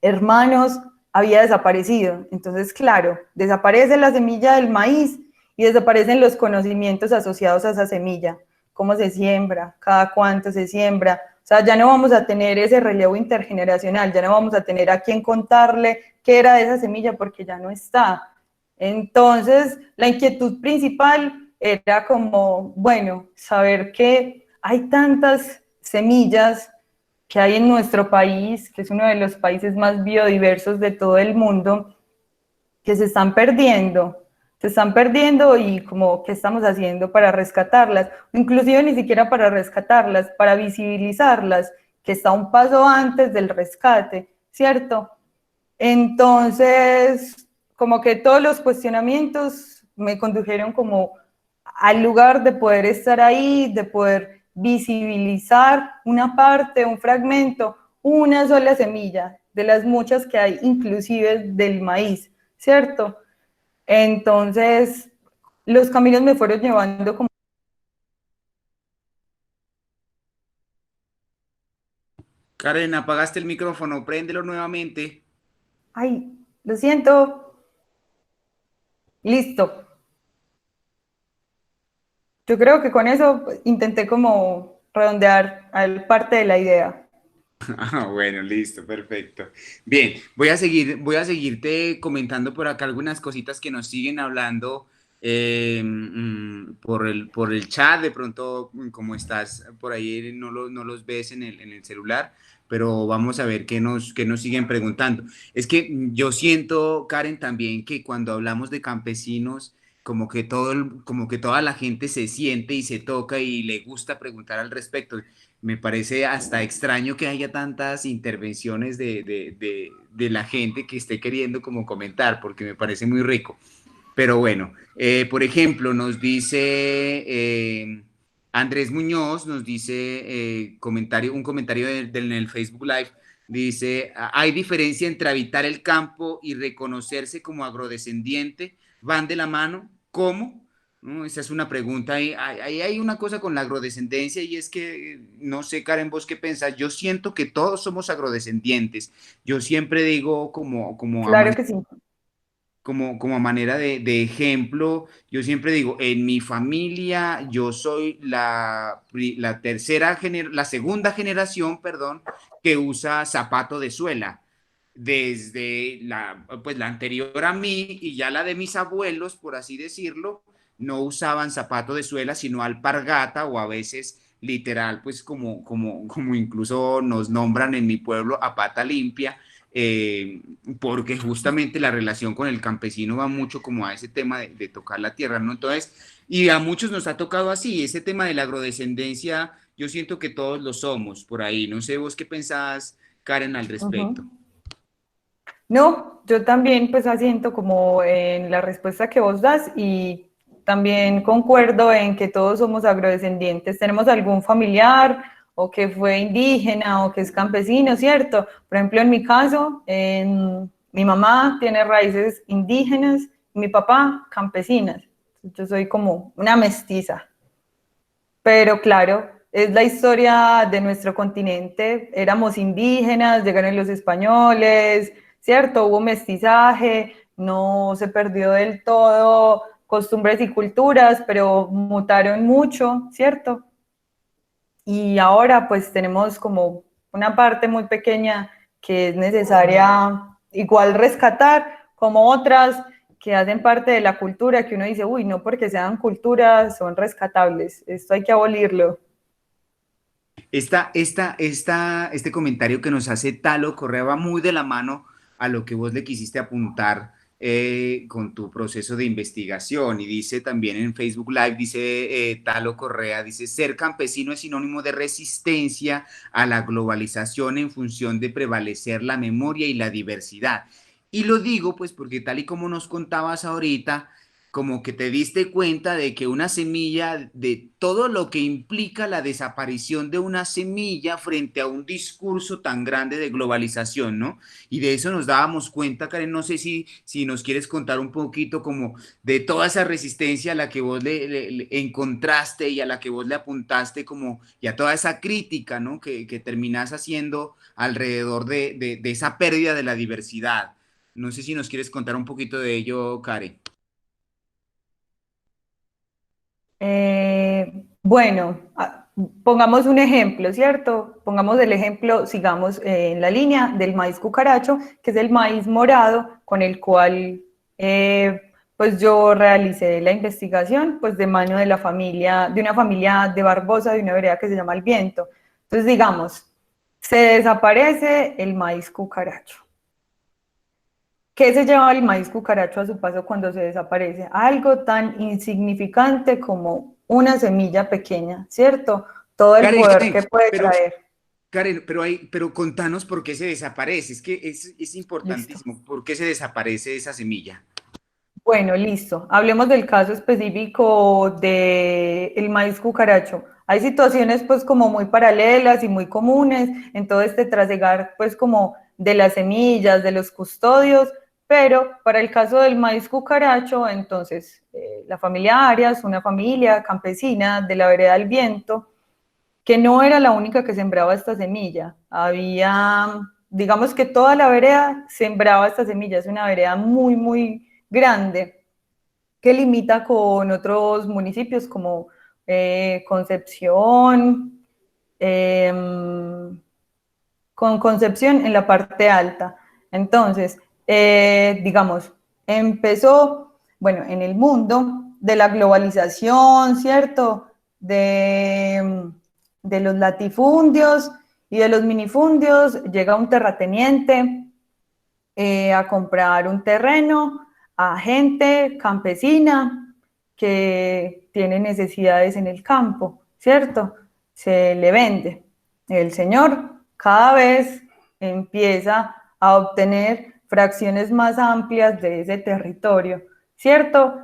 hermanos, había desaparecido. Entonces, claro, desaparece la semilla del maíz y desaparecen los conocimientos asociados a esa semilla. Cómo se siembra, cada cuánto se siembra. O sea, ya no vamos a tener ese relevo intergeneracional, ya no vamos a tener a quién contarle qué era de esa semilla porque ya no está. Entonces, la inquietud principal era como, bueno, saber que hay tantas semillas que hay en nuestro país, que es uno de los países más biodiversos de todo el mundo, que se están perdiendo y como qué estamos haciendo para rescatarlas, inclusive ni siquiera para rescatarlas, para visibilizarlas, que está un paso antes del rescate, ¿cierto? Entonces, como que todos los cuestionamientos me condujeron como al lugar de poder estar ahí, de poder visibilizar una parte, un fragmento, una sola semilla de las muchas que hay, inclusive del maíz, ¿cierto? Entonces, los caminos me fueron llevando como... Karen, apagaste el micrófono, préndelo nuevamente. Ay, lo siento, listo. Yo creo que con eso intenté como redondear parte de la idea. Ah, bueno, listo, perfecto. Bien, voy a seguirte comentando por acá algunas cositas que nos siguen hablando por el chat. De pronto, como estás por ahí, no los ves en el celular, pero vamos a ver qué nos siguen preguntando. Es que yo siento, Karen, también que cuando hablamos de campesinos, como que como que toda la gente se siente y se toca y le gusta preguntar al respecto. Me parece hasta extraño que haya tantas intervenciones de la gente que esté queriendo como comentar, porque me parece muy rico. Pero bueno, por ejemplo, nos dice Andrés Muñoz, nos dice un comentario en el Facebook Live, dice, hay diferencia entre habitar el campo y reconocerse como agrodescendiente, ¿van de la mano? ¿Cómo? ¿No? Esa es una pregunta. Hay una cosa con la agrodescendencia y es que, no sé, Karen, vos qué pensás, yo siento que todos somos agrodescendientes. Yo siempre digo como a Claro que sí. como a manera de ejemplo, yo siempre digo, en mi familia yo soy la segunda generación, perdón, que usa zapato de suela. Desde pues la anterior a mí y ya la de mis abuelos, por así decirlo, no usaban zapato de suela, sino alpargata o a veces literal, pues como incluso nos nombran en mi pueblo a pata limpia, eh, porque justamente la relación con el campesino va mucho como a ese tema de tocar la tierra, ¿no? Entonces, y a muchos nos ha tocado así, ese tema de la agrodescendencia, yo siento que todos lo somos por ahí, no sé vos qué pensás, Karen, al respecto. Ujú. No, yo también pues asiento como en la respuesta que vos das y también concuerdo en que todos somos agrodescendientes. ¿Tenemos algún familiar o que fue indígena o que es campesino, cierto? Por ejemplo, en mi caso, mi mamá tiene raíces indígenas y mi papá campesinas. Yo soy como una mestiza. Pero claro, es la historia de nuestro continente. Éramos indígenas, llegaron los españoles, ¿cierto? Hubo mestizaje, no se perdió del todo costumbres y culturas, pero mutaron mucho, ¿cierto? Y ahora pues tenemos como una parte muy pequeña que es necesaria igual rescatar, como otras que hacen parte de la cultura, que uno dice, uy, no porque sean culturas son rescatables, esto hay que abolirlo. Este comentario que nos hace Talo Correa va muy de la mano a lo que vos le quisiste apuntar con tu proceso de investigación y dice también en Facebook Live, dice Talo Correa, dice, ser campesino es sinónimo de resistencia a la globalización en función de prevalecer la memoria y la diversidad. Y lo digo pues porque tal y como nos contabas ahorita, como que te diste cuenta de que una semilla, de todo lo que implica la desaparición de una semilla frente a un discurso tan grande de globalización, ¿no? Y de eso nos dábamos cuenta, Karen, no sé si nos quieres contar un poquito como de toda esa resistencia a la que vos le encontraste y a la que vos le apuntaste como, y a toda esa crítica, ¿no? Que terminás haciendo alrededor de esa pérdida de la diversidad. No sé si nos quieres contar un poquito de ello, Karen. Bueno, pongamos un ejemplo, ¿cierto? Pongamos el ejemplo, sigamos en la línea del maíz cucaracho, que es el maíz morado con el cual pues yo realicé la investigación pues de mano de la familia, de una familia de Barbosa, de una vereda que se llama El Viento. Entonces digamos, se desaparece el maíz cucaracho. ¿Qué se lleva el maíz cucaracho a su paso cuando se desaparece? Algo tan insignificante como una semilla pequeña, ¿cierto? Todo el Karen, poder Karen, que puede pero, traer. Karen, pero contanos por qué se desaparece. Es que es Listo. importantísimo. ¿Por qué se desaparece esa semilla? Bueno, listo. Hablemos del caso específico del maíz cucaracho. Hay situaciones pues como muy paralelas y muy comunes en todo este trasegar pues como de las semillas, de los custodios, pero para el caso del maíz cucaracho, entonces la familia Arias, una familia campesina de la vereda del Viento, que no era la única que sembraba esta semilla. Había, digamos que toda la vereda sembraba esta semilla. Es una vereda muy, muy grande que limita con otros municipios como Concepción, eh, con Concepción en la parte alta. Entonces, digamos, empezó, bueno, en el mundo de la globalización, ¿cierto? De los latifundios y de los minifundios, llega un terrateniente a comprar un terreno a gente campesina que tiene necesidades en el campo, ¿cierto? Se le vende. El señor cada vez empieza a obtener fracciones más amplias de ese territorio, ¿cierto?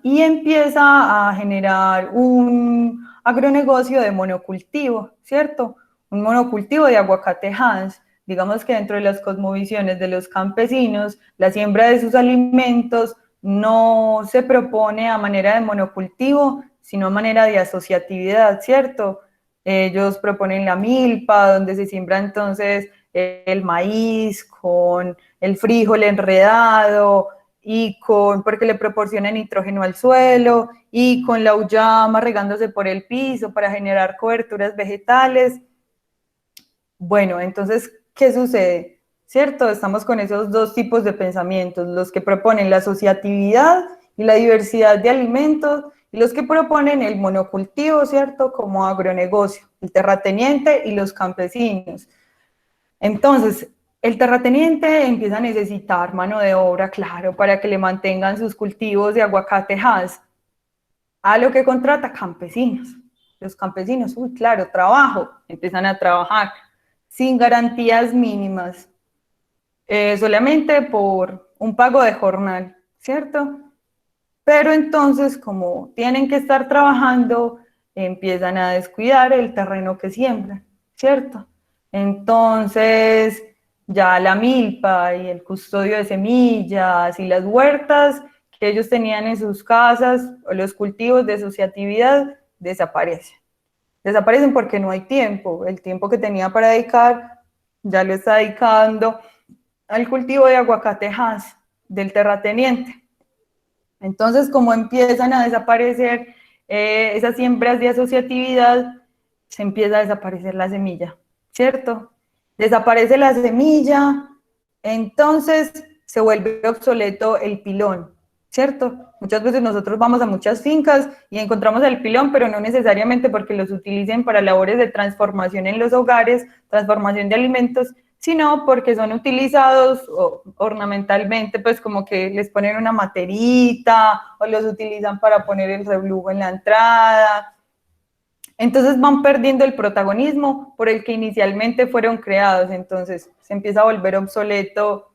Y empieza a generar un agronegocio de monocultivo, ¿cierto? Un monocultivo de aguacate Hans. Digamos que dentro de las cosmovisiones de los campesinos, la siembra de sus alimentos no se propone a manera de monocultivo, sino a manera de asociatividad, ¿cierto? Ellos proponen la milpa, donde se siembra entonces el maíz con el frijol enredado, y porque le proporciona nitrógeno al suelo, y con la uyama regándose por el piso para generar coberturas vegetales. Bueno, entonces, ¿qué sucede? ¿Cierto? Estamos con esos dos tipos de pensamientos, los que proponen la asociatividad y la diversidad de alimentos, y los que proponen el monocultivo, ¿cierto? Como agronegocio, el terrateniente y los campesinos. Entonces, el terrateniente empieza a necesitar mano de obra, claro, para que le mantengan sus cultivos de aguacate Hass, a lo que contrata campesinos. Los campesinos, uy, claro, trabajo, empiezan a trabajar sin garantías mínimas, solamente por un pago de jornal, ¿cierto? Pero entonces, como tienen que estar trabajando, empiezan a descuidar el terreno que siembran, ¿cierto? Entonces, ya la milpa y el custodio de semillas y las huertas que ellos tenían en sus casas, o los cultivos de asociatividad, desaparecen. Desaparecen porque no hay tiempo. El tiempo que tenía para dedicar, ya lo está dedicando al cultivo de aguacate Hass del terrateniente. Entonces, como empiezan a desaparecer esas siembras de asociatividad, se empieza a desaparecer la semilla, ¿cierto? Desaparece la semilla, entonces se vuelve obsoleto el pilón, ¿cierto? Muchas veces nosotros vamos a muchas fincas y encontramos el pilón, pero no necesariamente porque los utilicen para labores de transformación en los hogares, transformación de alimentos, sino porque son utilizados ornamentalmente, pues como que les ponen una materita o los utilizan para poner el reblujo en la entrada. Entonces van perdiendo el protagonismo por el que inicialmente fueron creados. Entonces se empieza a volver obsoleto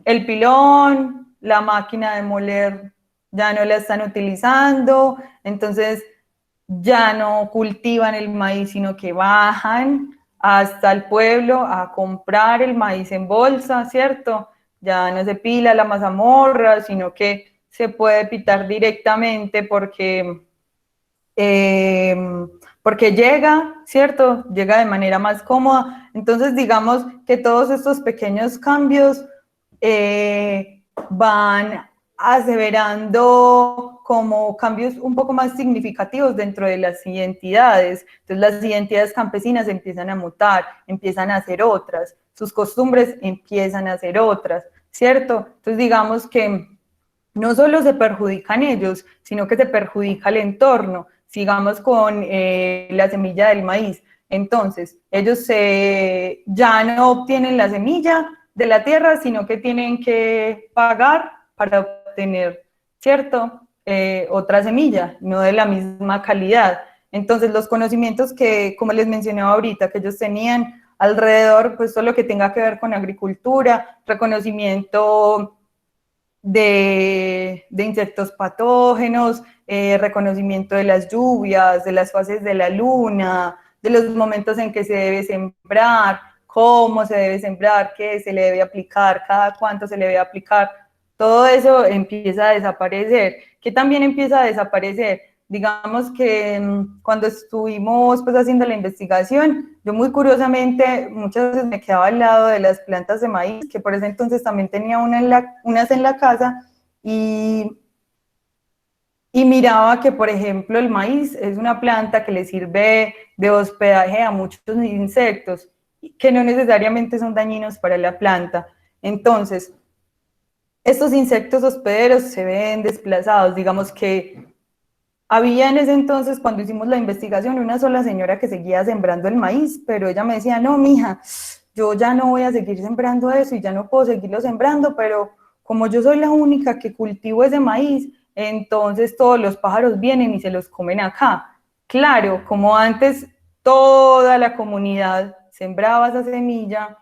el pilón, la máquina de moler ya no la están utilizando, entonces ya no cultivan el maíz, sino que bajan hasta el pueblo a comprar el maíz en bolsa, ¿cierto? Ya no se pila la mazamorra, sino que se puede pitar directamente porque llega, ¿cierto? Llega de manera más cómoda. Entonces, digamos que todos estos pequeños cambios van aseverando como cambios un poco más significativos dentro de las identidades. Entonces, las identidades campesinas empiezan a mutar, empiezan a ser otras, sus costumbres empiezan a ser otras, ¿cierto? Entonces, digamos que no solo se perjudican ellos, sino que se perjudica el entorno. Sigamos con la semilla del maíz. Entonces, ellos ya no obtienen la semilla de la tierra, sino que tienen que pagar para obtener, ¿cierto? Otra semilla, no de la misma calidad. Entonces, los conocimientos que, como les mencionaba ahorita, que ellos tenían alrededor, pues todo lo que tenga que ver con agricultura, reconocimiento de insectos patógenos, reconocimiento de las lluvias, de las fases de la luna, de los momentos en que se debe sembrar, cómo se debe sembrar, qué se le debe aplicar, cada cuánto se le debe aplicar, todo eso empieza a desaparecer. ¿Qué también empieza a desaparecer? Digamos que cuando estuvimos pues haciendo la investigación, yo muy curiosamente muchas veces me quedaba al lado de las plantas de maíz, que por ese entonces también tenía unas en la casa, y miraba que, por ejemplo, el maíz es una planta que le sirve de hospedaje a muchos insectos, que no necesariamente son dañinos para la planta. Entonces, estos insectos hospederos se ven desplazados. Digamos que había en ese entonces, cuando hicimos la investigación, una sola señora que seguía sembrando el maíz, pero ella me decía, no, mija, yo ya no voy a seguir sembrando eso y ya no puedo seguirlo sembrando, pero como yo soy la única que cultivo ese maíz, entonces todos los pájaros vienen y se los comen acá. Claro, como antes toda la comunidad sembraba esa semilla,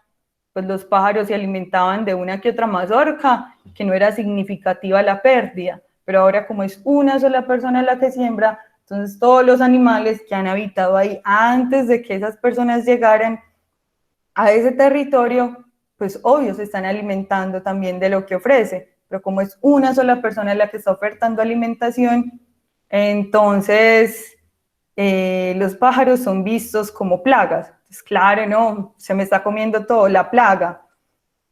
pues los pájaros se alimentaban de una que otra mazorca, que no era significativa la pérdida, pero ahora como es una sola persona la que siembra, entonces todos los animales que han habitado ahí antes de que esas personas llegaran a ese territorio, pues obvio se están alimentando también de lo que ofrece, pero como es una sola persona la que está ofertando alimentación, entonces los pájaros son vistos como plagas. Pues claro, no, se me está comiendo todo, la plaga,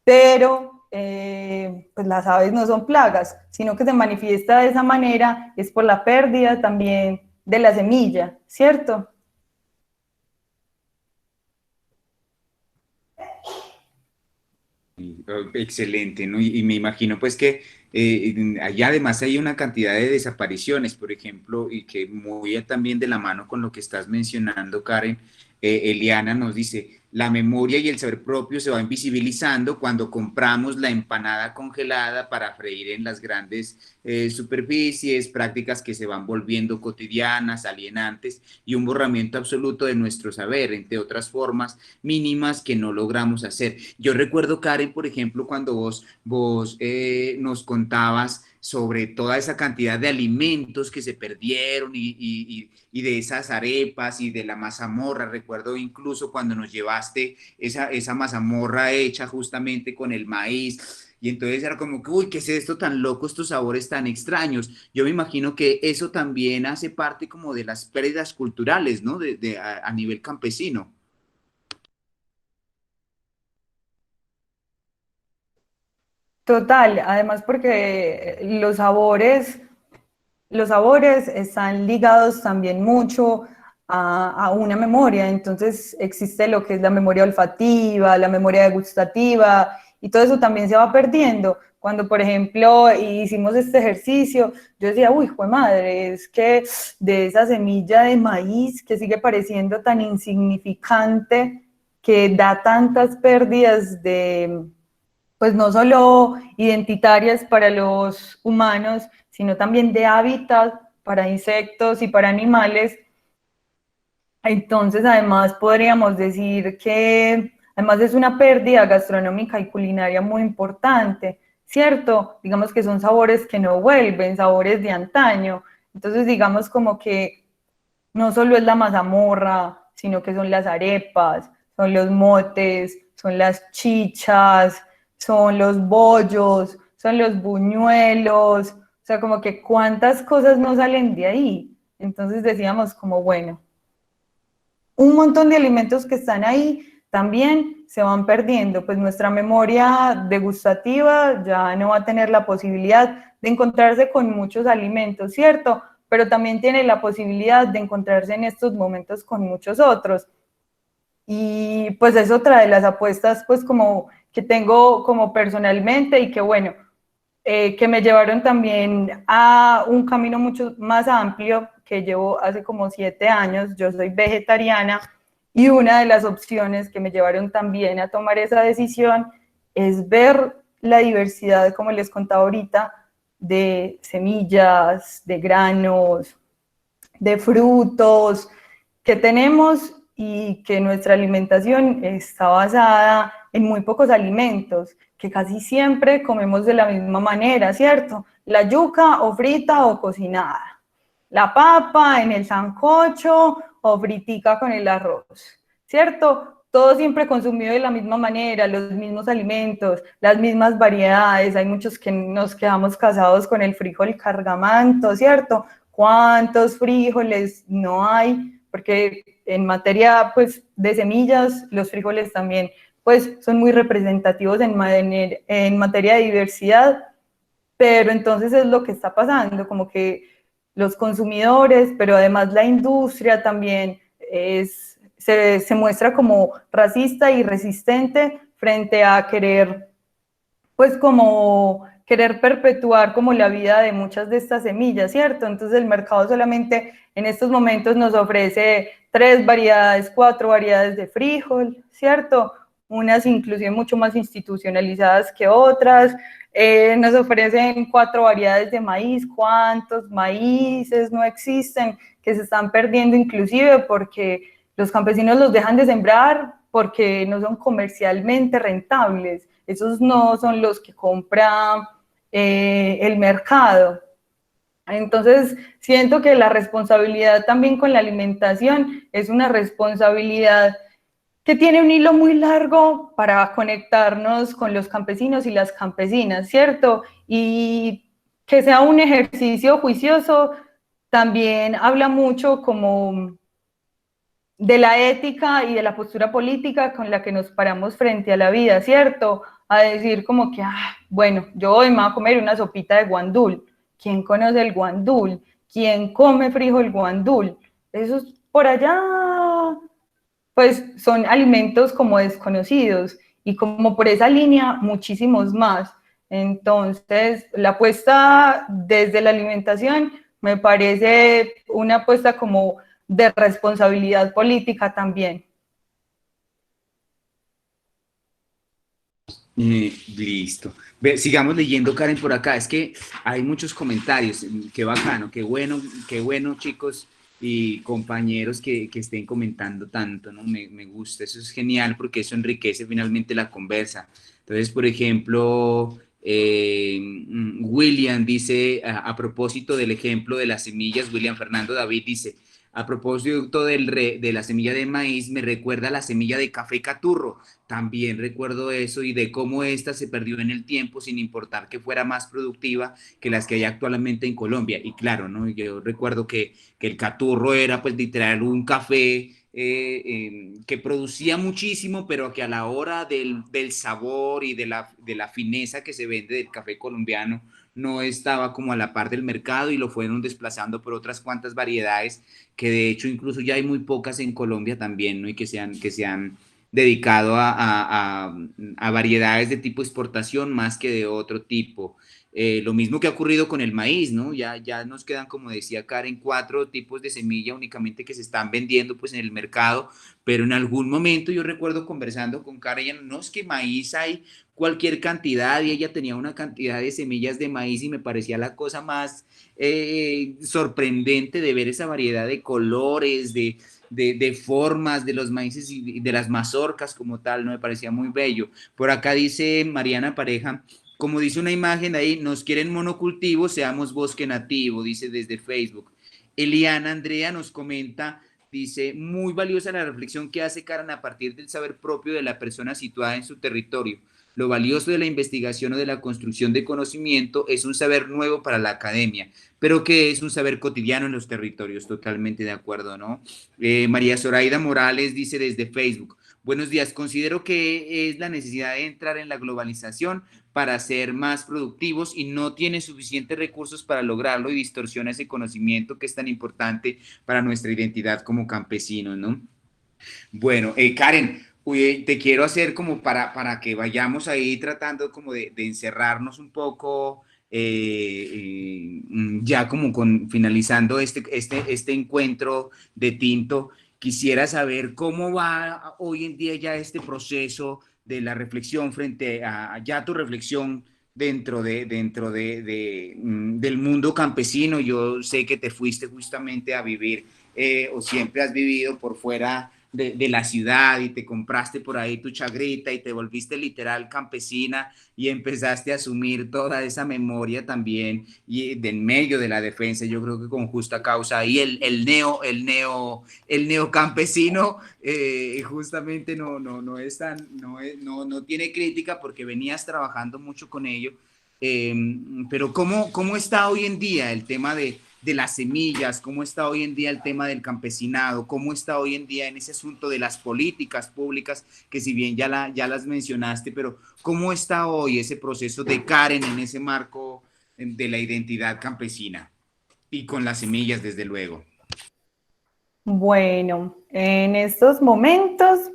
pero pues las aves no son plagas, sino que se manifiesta de esa manera, es por la pérdida también de la semilla, ¿cierto? Excelente, ¿no? Y me imagino pues que allá además hay una cantidad de desapariciones, por ejemplo, y que muy también de la mano con lo que estás mencionando, Karen. Eliana nos dice, la memoria y el saber propio se van visibilizando cuando compramos la empanada congelada para freír en las grandes superficies, prácticas que se van volviendo cotidianas, alienantes y un borramiento absoluto de nuestro saber, entre otras formas mínimas que no logramos hacer. Yo recuerdo, Karen, por ejemplo, cuando vos nos contabas sobre toda esa cantidad de alimentos que se perdieron y de esas arepas y de la mazamorra. Recuerdo incluso cuando nos llevaste esa mazamorra hecha justamente con el maíz. Y entonces era como que, uy, ¿qué es esto tan loco, estos sabores tan extraños? Yo me imagino que eso también hace parte como de las pérdidas culturales, ¿no? A nivel campesino. Total, además porque los sabores están ligados también mucho a una memoria, entonces existe lo que es la memoria olfativa, la memoria degustativa, y todo eso también se va perdiendo. Cuando, por ejemplo, hicimos este ejercicio, yo decía, uy, jue madre, es que de esa semilla de maíz que sigue pareciendo tan insignificante, que da tantas pérdidas de, pues no solo identitarias para los humanos, sino también de hábitat para insectos y para animales. Entonces, además, podríamos decir que además es una pérdida gastronómica y culinaria muy importante, ¿cierto? Digamos que son sabores que no vuelven, sabores de antaño. Entonces, digamos como que no solo es la mazamorra, sino que son las arepas, son los motes, son las chichas, son los bollos, son los buñuelos, o sea, como que cuántas cosas no salen de ahí. Entonces decíamos como, bueno, un montón de alimentos que están ahí también se van perdiendo, pues nuestra memoria degustativa ya no va a tener la posibilidad de encontrarse con muchos alimentos, ¿cierto? Pero también tiene la posibilidad de encontrarse en estos momentos con muchos otros. Y pues es otra de las apuestas pues como que tengo como personalmente y que bueno, que me llevaron también a un camino mucho más amplio que llevo hace como 7 años. Yo soy vegetariana y una de las opciones que me llevaron también a tomar esa decisión es ver la diversidad, como les contaba ahorita, de semillas, de granos, de frutos que tenemos y que nuestra alimentación está basada en muy pocos alimentos, que casi siempre comemos de la misma manera, ¿cierto? La yuca o frita o cocinada, la papa en el sancocho o fritica con el arroz, ¿cierto? Todo siempre consumido de la misma manera, los mismos alimentos, las mismas variedades. Hay muchos que nos quedamos casados con el frijol cargamanto, ¿cierto? ¿Cuántos frijoles no hay? Porque en materia pues, de semillas, los frijoles también pues, son muy representativos en materia de diversidad, pero entonces es lo que está pasando, como que los consumidores, pero además la industria también se muestra como racista y resistente frente a querer, pues como querer perpetuar como la vida de muchas de estas semillas, ¿cierto? Entonces el mercado solamente en estos momentos nos ofrece 3 variedades, 4 variedades de frijol, ¿cierto? Unas inclusive mucho más institucionalizadas que otras, nos ofrecen 4 variedades de maíz, ¿cuántos maíces no existen que se están perdiendo inclusive porque los campesinos los dejan de sembrar porque no son comercialmente rentables? Esos no son los que compra el mercado. Entonces, siento que la responsabilidad también con la alimentación es una responsabilidad que tiene un hilo muy largo para conectarnos con los campesinos y las campesinas, ¿cierto? Y que sea un ejercicio juicioso también habla mucho como de la ética y de la postura política con la que nos paramos frente a la vida, ¿cierto? A decir como que, bueno, yo hoy me voy a comer una sopita de guandul. ¿Quién conoce el guandul? ¿Quién come frijol guandul? Esos por allá, pues son alimentos como desconocidos y como por esa línea muchísimos más. Entonces, la apuesta desde la alimentación me parece una apuesta como de responsabilidad política también. Listo. Sigamos leyendo, Karen, por acá. Es que hay muchos comentarios. Qué bacano, qué bueno, chicos y compañeros que estén comentando tanto, ¿no? Me gusta, eso es genial porque eso enriquece finalmente la conversa. Entonces, por ejemplo, William dice, a propósito del ejemplo de las semillas, William Fernando David dice, a propósito de la semilla de maíz, me recuerda a la semilla de café caturro. También recuerdo eso y de cómo esta se perdió en el tiempo sin importar que fuera más productiva que las que hay actualmente en Colombia. Y claro, ¿no? Yo recuerdo que el caturro era pues literal un café que producía muchísimo, pero que a la hora del sabor y de la fineza que se vende del café colombiano no estaba como a la par del mercado y lo fueron desplazando por otras cuantas variedades que de hecho incluso ya hay muy pocas en Colombia también, ¿no? Y que se han dedicado a variedades de tipo exportación más que de otro tipo. Lo mismo que ha ocurrido con el maíz, ¿no? Ya nos quedan, como decía Karen, 4 tipos de semilla únicamente que se están vendiendo pues en el mercado, pero en algún momento yo recuerdo conversando con Karen, ella, no es que maíz hay cualquier cantidad y ella tenía una cantidad de semillas de maíz y me parecía la cosa más sorprendente de ver esa variedad de colores, de formas de los maíces y de las mazorcas como tal, ¿no? Me parecía muy bello. Por acá dice Mariana Pareja, como dice una imagen ahí, nos quieren monocultivo, seamos bosque nativo, dice desde Facebook. Eliana Andrea nos comenta, dice, muy valiosa la reflexión que hace Karen a partir del saber propio de la persona situada en su territorio. Lo valioso de la investigación o de la construcción de conocimiento es un saber nuevo para la academia, pero que es un saber cotidiano en los territorios, totalmente de acuerdo, ¿no? María Zoraida Morales dice desde Facebook, buenos días, considero que es la necesidad de entrar en la globalización para ser más productivos y no tiene suficientes recursos para lograrlo y distorsiona ese conocimiento que es tan importante para nuestra identidad como campesinos, ¿no? Bueno, Karen, te quiero hacer como para que vayamos ahí tratando como de encerrarnos un poco, ya como finalizando este encuentro de Tinto, quisiera saber cómo va hoy en día ya este proceso de la reflexión frente a ya tu reflexión del mundo campesino. Yo sé que te fuiste justamente a vivir o siempre has vivido por fuera de la ciudad y te compraste por ahí tu chagrita y te volviste literal campesina y empezaste a asumir toda esa memoria también y de en medio de la defensa, yo creo que con justa causa y el neocampesino justamente no es tan, no tiene crítica porque venías trabajando mucho con ello, eh, pero ¿cómo está hoy en día el tema de las semillas, cómo está hoy en día el tema del campesinado, cómo está hoy en día en ese asunto de las políticas públicas, que si bien ya las mencionaste, pero cómo está hoy ese proceso de Karen en ese marco de la identidad campesina y con las semillas, desde luego? Bueno, en estos momentos,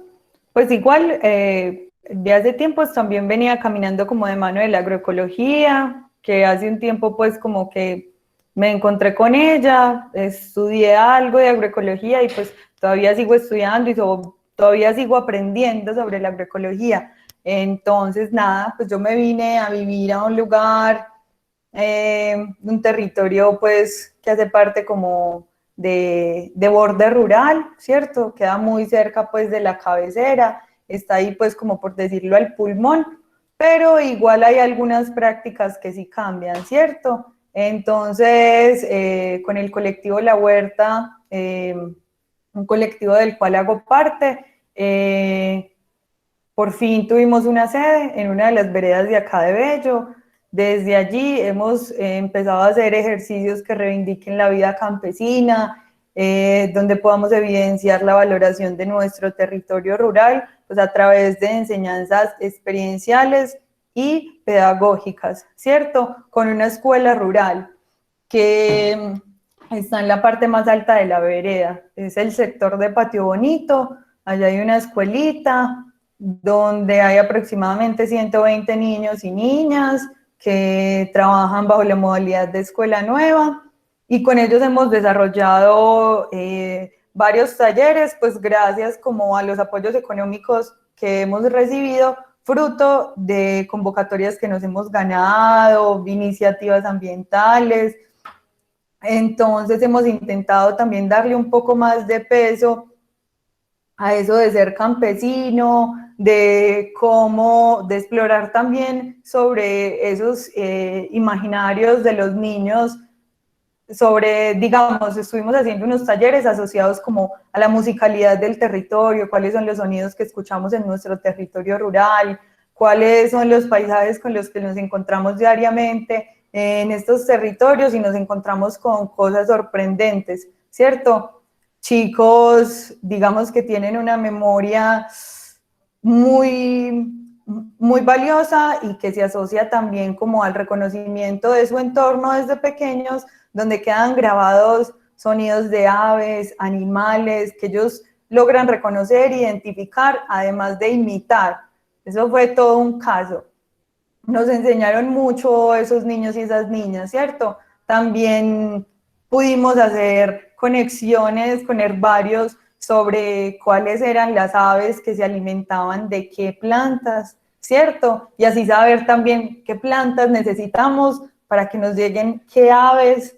pues igual, de hace tiempos también venía caminando como de mano de la agroecología, que hace un tiempo pues como que me encontré con ella, estudié algo de agroecología y pues todavía sigo estudiando y todavía sigo aprendiendo sobre la agroecología. Entonces, nada, pues yo me vine a vivir a un lugar, un territorio pues que hace parte como de borde rural, ¿cierto? Queda muy cerca pues de la cabecera, está ahí pues como por decirlo al pulmón, pero igual hay algunas prácticas que sí cambian, ¿cierto? Entonces, con el colectivo La Huerta, un colectivo del cual hago parte, por fin tuvimos una sede en una de las veredas de acá de Bello. Desde allí hemos empezado a hacer ejercicios que reivindiquen la vida campesina, donde podamos evidenciar la valoración de nuestro territorio rural, pues a través de enseñanzas experienciales y pedagógicas, ¿cierto? Con una escuela rural que está en la parte más alta de la vereda, es el sector de Patio Bonito, allá hay una escuelita donde hay aproximadamente 120 niños y niñas que trabajan bajo la modalidad de escuela nueva y con ellos hemos desarrollado varios talleres, pues gracias como a los apoyos económicos que hemos recibido, fruto de convocatorias que nos hemos ganado, iniciativas ambientales. Entonces hemos intentado también darle un poco más de peso a eso de ser campesino, de cómo, de explorar también sobre esos imaginarios de los niños, sobre, digamos, estuvimos haciendo unos talleres asociados como a la musicalidad del territorio, cuáles son los sonidos que escuchamos en nuestro territorio rural, cuáles son los paisajes con los que nos encontramos diariamente en estos territorios y nos encontramos con cosas sorprendentes, ¿cierto? Chicos, digamos que tienen una memoria muy, muy valiosa y que se asocia también como al reconocimiento de su entorno desde pequeños, donde quedan grabados sonidos de aves, animales, que ellos logran reconocer, identificar, además de imitar. Eso fue todo un caso. Nos enseñaron mucho esos niños y esas niñas, ¿cierto? También pudimos hacer conexiones con herbarios sobre cuáles eran las aves que se alimentaban de qué plantas, ¿cierto? Y así saber también qué plantas necesitamos para que nos lleguen qué aves.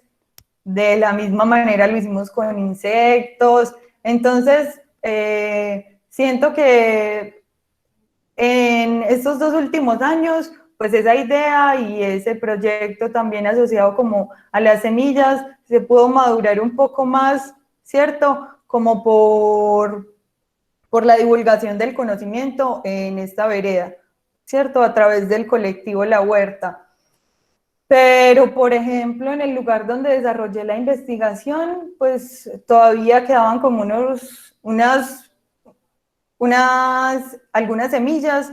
De la misma manera lo hicimos con insectos. Entonces, siento que en estos 2 últimos años, pues esa idea y ese proyecto también asociado como a las semillas se pudo madurar un poco más, ¿cierto? Como por la divulgación del conocimiento en esta vereda, ¿cierto? A través del colectivo La Huerta. Pero, por ejemplo, en el lugar donde desarrollé la investigación, pues todavía quedaban como algunas semillas,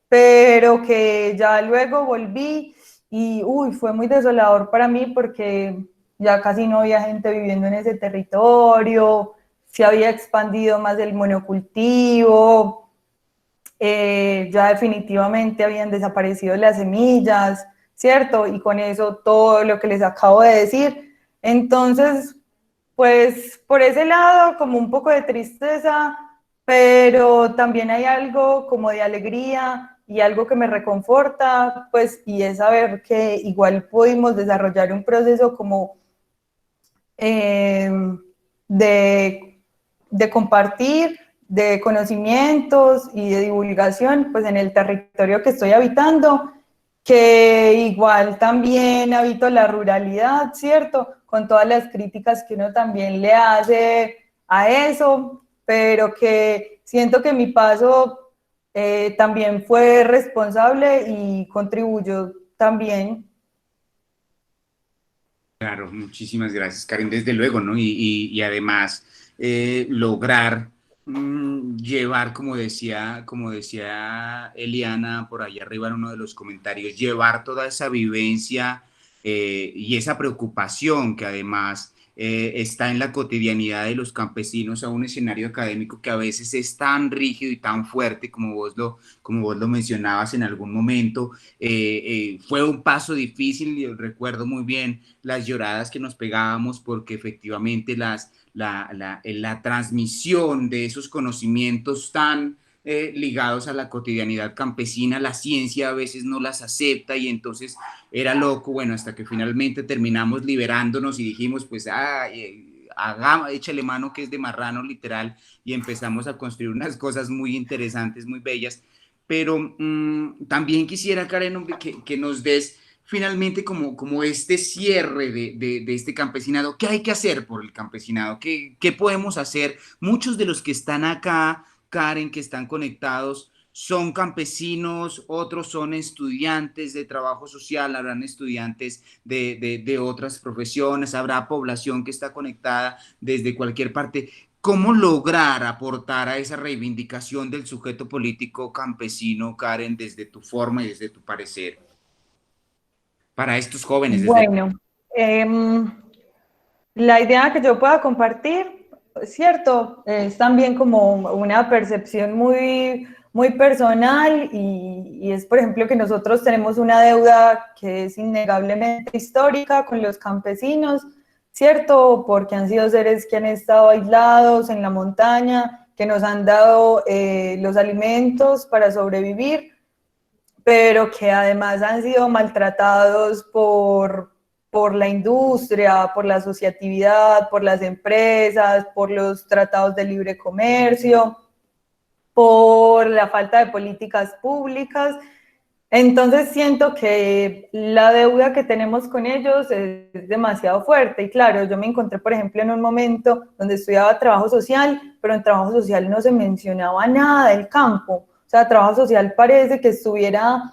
pero que ya luego volví y uy, fue muy desolador para mí porque ya casi no había gente viviendo en ese territorio, se había expandido más el monocultivo, ya definitivamente habían desaparecido las semillas, ¿cierto? Y con eso todo lo que les acabo de decir. Entonces, pues por ese lado, como un poco de tristeza, pero también hay algo como de alegría y algo que me reconforta, pues, y es saber que igual pudimos desarrollar un proceso como eh, de, de compartir, de conocimientos y de divulgación, pues en el territorio que estoy habitando, que igual también habito la ruralidad, ¿cierto? Con todas las críticas que uno también le hace a eso, pero que siento que mi paso también fue responsable y contribuyó también. Claro, muchísimas gracias, Karen, desde luego, ¿no? Y además lograr llevar, como decía Eliana por allá arriba en uno de los comentarios, llevar toda esa vivencia y esa preocupación que además está en la cotidianidad de los campesinos a un escenario académico que a veces es tan rígido y tan fuerte como vos lo mencionabas en algún momento. Fue un paso difícil y recuerdo muy bien las lloradas que nos pegábamos porque efectivamente la transmisión de esos conocimientos tan ligados a la cotidianidad campesina. La ciencia a veces no las acepta y entonces era loco, bueno, hasta que finalmente terminamos liberándonos y dijimos, pues, échale mano que es de marrano literal, y empezamos a construir unas cosas muy interesantes, muy bellas. Pero también quisiera, Karen, hombre, que nos des finalmente como este cierre de este campesinado. ¿Qué hay que hacer por el campesinado? ¿Qué podemos hacer? Muchos de los que están acá, Karen, que están conectados, son campesinos, otros son estudiantes de trabajo social, habrán estudiantes de otras profesiones, habrá población que está conectada desde cualquier parte. ¿Cómo lograr aportar a esa reivindicación del sujeto político campesino, Karen, desde tu forma y desde tu parecer? Para estos jóvenes, desde... Bueno, em, la idea que yo pueda compartir, cierto, es también como una percepción muy personal y es, por ejemplo, que nosotros tenemos una deuda que es innegablemente histórica con los campesinos, cierto, porque han sido seres que han estado aislados en la montaña, que nos han dado los alimentos para sobrevivir, pero que además han sido maltratados por la industria, por la asociatividad, por las empresas, por los tratados de libre comercio, por la falta de políticas públicas. Entonces siento que la deuda que tenemos con ellos es demasiado fuerte. Y claro, yo me encontré, por ejemplo, en un momento donde estudiaba trabajo social, pero en trabajo social no se mencionaba nada del campo. O sea, trabajo social parece que estuviera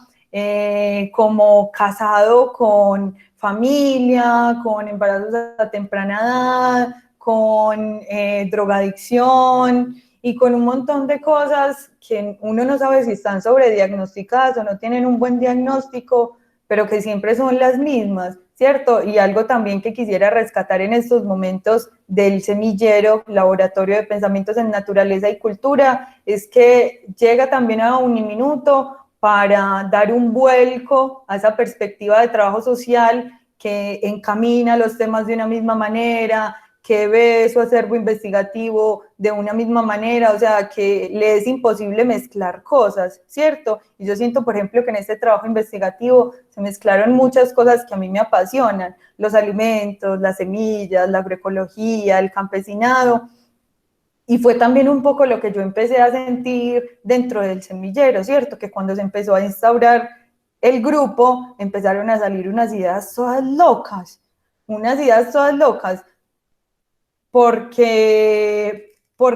como casado con familia, con embarazos a temprana edad, con drogadicción y con un montón de cosas que uno no sabe si están sobrediagnosticadas o no tienen un buen diagnóstico, pero que siempre son las mismas, ¿cierto? Y algo también que quisiera rescatar en estos momentos del semillero, Laboratorio de Pensamientos en Naturaleza y Cultura, es que llega también a Uniminuto para dar un vuelco a esa perspectiva de trabajo social que encamina los temas de una misma manera, que ve su acervo investigativo de una misma manera, o sea, que le es imposible mezclar cosas, ¿cierto? Y yo siento, por ejemplo, que en este trabajo investigativo se mezclaron muchas cosas que a mí me apasionan, los alimentos, las semillas, la agroecología, el campesinado, y fue también un poco lo que yo empecé a sentir dentro del semillero, ¿cierto? Que cuando se empezó a instaurar el grupo, empezaron a salir unas ideas todas locas, porque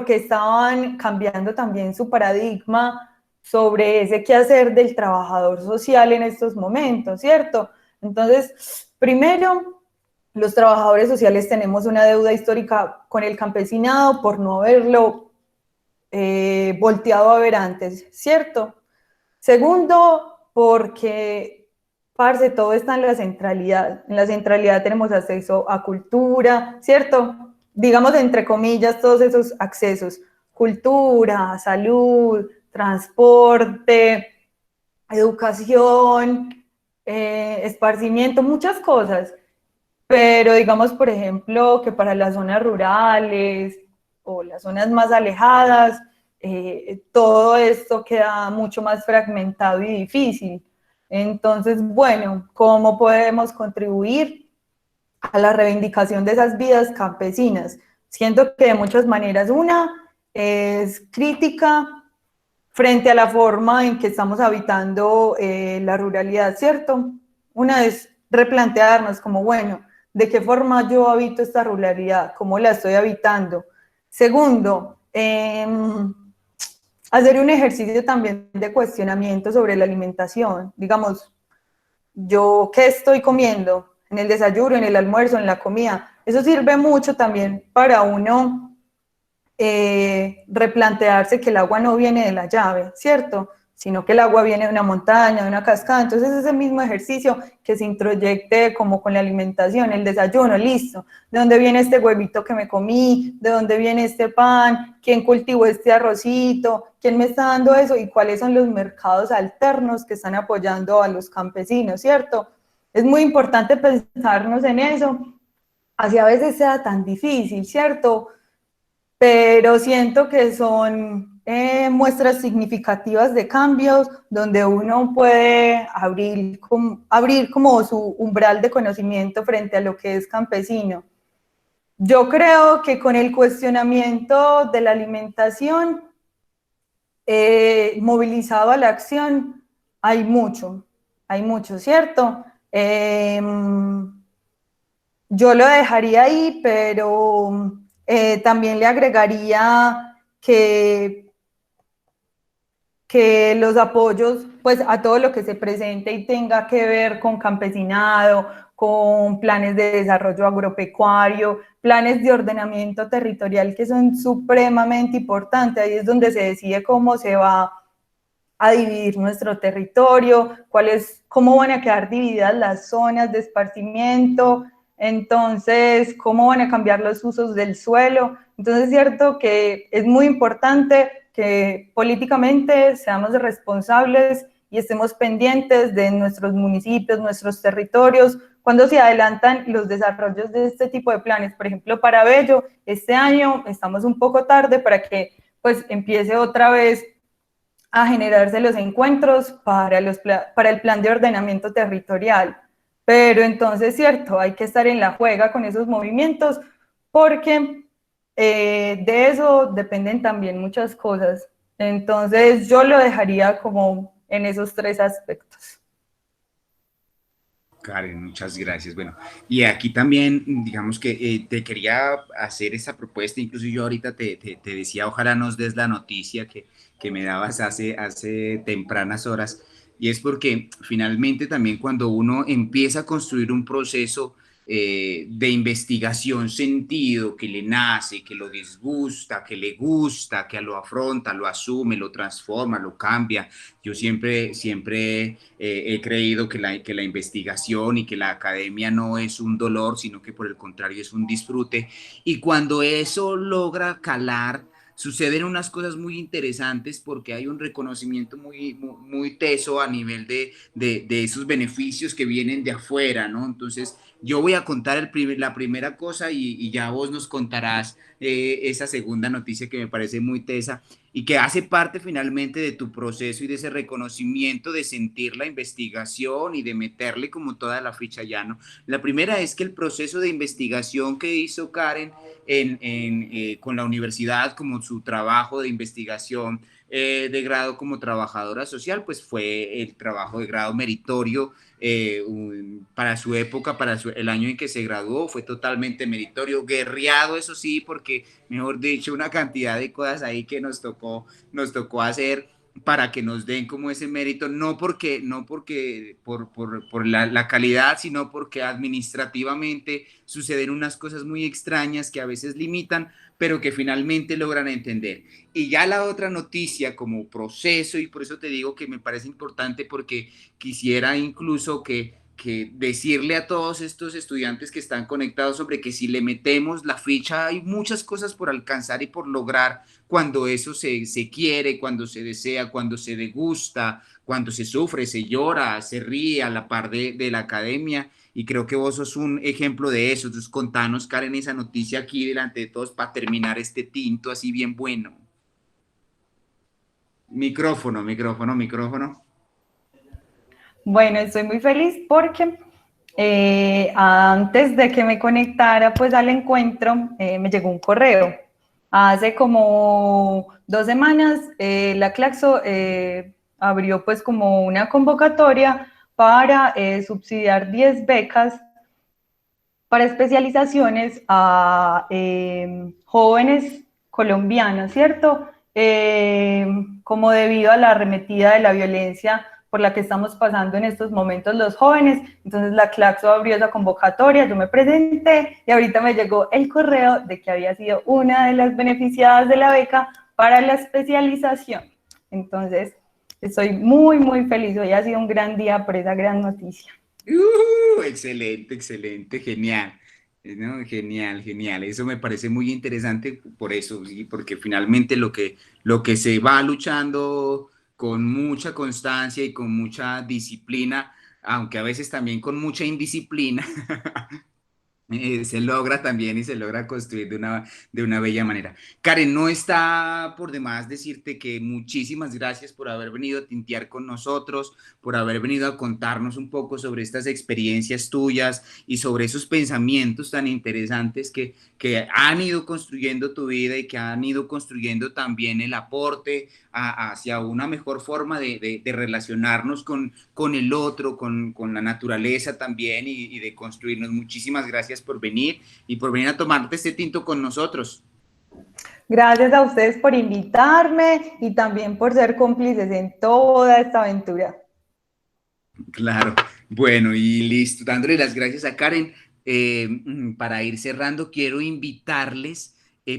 estaban cambiando también su paradigma sobre ese quehacer del trabajador social en estos momentos, ¿cierto? Entonces, primero, los trabajadores sociales tenemos una deuda histórica con el campesinado por no haberlo volteado a ver antes, ¿cierto? Segundo, porque, parce, todo está en la centralidad. En la centralidad tenemos acceso a cultura, ¿cierto? Digamos, entre comillas, todos esos accesos. Cultura, salud, transporte, educación, esparcimiento, muchas cosas. Pero digamos, por ejemplo, que para las zonas rurales o las zonas más alejadas, todo esto queda mucho más fragmentado y difícil. Entonces, bueno, ¿cómo podemos contribuir a la reivindicación de esas vidas campesinas? Siento que de muchas maneras una es crítica frente a la forma en que estamos habitando la ruralidad, ¿cierto? Una es replantearnos como, bueno, ¿de qué forma yo habito esta ruralidad? ¿Cómo la estoy habitando? Segundo, hacer un ejercicio también de cuestionamiento sobre la alimentación. Digamos, yo qué estoy comiendo en el desayuno, en el almuerzo, en la comida. Eso sirve mucho también para uno replantearse que el agua no viene de la llave, ¿cierto? Sino que el agua viene de una montaña, de una cascada. Entonces ese mismo ejercicio que se introyecte como con la alimentación, el desayuno, listo. ¿De dónde viene este huevito que me comí? ¿De dónde viene este pan? ¿Quién cultivó este arrocito? ¿Quién me está dando eso? ¿Y cuáles son los mercados alternos que están apoyando a los campesinos, ¿cierto? Es muy importante pensarnos en eso, así a veces sea tan difícil, ¿cierto? Pero siento que son muestras significativas de cambios donde uno puede abrir como su umbral de conocimiento frente a lo que es campesino. Yo creo que con el cuestionamiento de la alimentación movilizado a la acción hay mucho, ¿cierto? Yo lo dejaría ahí, pero también le agregaría que los apoyos, pues a todo lo que se presente y tenga que ver con campesinado, con planes de desarrollo agropecuario, planes de ordenamiento territorial que son supremamente importantes. Ahí es donde se decide cómo se va a dividir nuestro territorio, cómo van a quedar divididas las zonas de esparcimiento, entonces cómo van a cambiar los usos del suelo. Entonces es cierto que es muy importante que políticamente seamos responsables y estemos pendientes de nuestros municipios, nuestros territorios, cuando se adelantan los desarrollos de este tipo de planes. Por ejemplo, para Bello, este año estamos un poco tarde para que pues empiece otra vez a generarse los encuentros para el plan de ordenamiento territorial. Pero entonces, cierto, hay que estar en la juega con esos movimientos porque de eso dependen también muchas cosas. Entonces, yo lo dejaría como en esos tres aspectos. Karen, muchas gracias. Bueno, y aquí también, digamos que te quería hacer esa propuesta, incluso yo ahorita te decía, ojalá nos des la noticia que me dabas hace tempranas horas, y es porque finalmente también cuando uno empieza a construir un proceso de investigación sentido, que le nace, que lo disgusta, que le gusta, que lo afronta, lo asume, lo transforma, lo cambia. Yo siempre he creído que la investigación y que la academia no es un dolor, sino que por el contrario es un disfrute. Y cuando eso logra calar, suceden unas cosas muy interesantes porque hay un reconocimiento muy teso a nivel de esos beneficios que vienen de afuera, ¿no? Entonces, yo voy a contar la primera cosa y ya vos nos contarás esa segunda noticia que me parece muy tesa y que hace parte finalmente de tu proceso y de ese reconocimiento de sentir la investigación y de meterle como toda la ficha ya, ¿no? La primera es que el proceso de investigación que hizo Karen con la universidad, como su trabajo de investigación de grado como trabajadora social, pues fue el trabajo de grado meritorio para su época, el año en que se graduó, fue totalmente meritorio, guerreado, eso sí, porque, mejor dicho, una cantidad de cosas ahí que nos tocó hacer para que nos den como ese mérito, no porque por la calidad, sino porque administrativamente suceden unas cosas muy extrañas que a veces limitan, pero que finalmente logran entender. Y ya la otra noticia como proceso, y por eso te digo que me parece importante porque quisiera incluso que decirle a todos estos estudiantes que están conectados sobre que si le metemos la ficha hay muchas cosas por alcanzar y por lograr cuando eso se quiere, cuando se desea, cuando se degusta, cuando se sufre, se llora, se ríe a la par de la academia. Y creo que vos sos un ejemplo de eso. Entonces, contanos, Karen, esa noticia aquí delante de todos para terminar este tinto así bien bueno. Micrófono, micrófono, micrófono. Bueno, estoy muy feliz porque antes de que me conectara pues al encuentro, me llegó un correo. Hace como 2 semanas la Claxo abrió pues como una convocatoria para subsidiar 10 becas para especializaciones a jóvenes colombianos, ¿cierto? Como debido a la arremetida de la violencia por la que estamos pasando en estos momentos los jóvenes. Entonces la Claxo abrió esa convocatoria, yo me presenté y ahorita me llegó el correo de que había sido una de las beneficiadas de la beca para la especialización. Entonces estoy muy feliz, hoy ha sido un gran día por esa gran noticia. Excelente, excelente, genial. ¿No? Genial, genial. Eso me parece muy interesante por eso, ¿sí? Porque finalmente lo que se va luchando con mucha constancia y con mucha disciplina, aunque a veces también con mucha indisciplina, Se logra también y se logra construir de una bella manera. Karen, no está por demás decirte que muchísimas gracias por haber venido a tintear con nosotros, por haber venido a contarnos un poco sobre estas experiencias tuyas y sobre esos pensamientos tan interesantes que han ido construyendo tu vida y que han ido construyendo también el aporte hacia una mejor forma de relacionarnos con el otro, con la naturaleza también y de construirnos. Muchísimas gracias por venir y por venir a tomarte este tinto con nosotros. Gracias a ustedes por invitarme y también por ser cómplices en toda esta aventura. Claro, bueno, y listo. Dándole las gracias a Karen. Para ir cerrando, quiero invitarles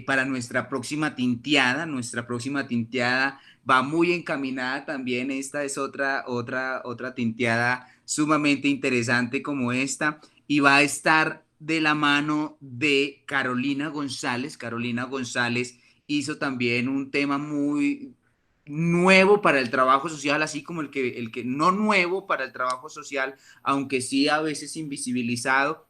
para nuestra próxima tinteada. Nuestra próxima tinteada va muy encaminada también. Esta es otra tinteada sumamente interesante como esta y va a estar de la mano de Carolina González. Carolina González hizo también un tema muy nuevo para el trabajo social, así como el que no nuevo para el trabajo social, aunque sí a veces invisibilizado,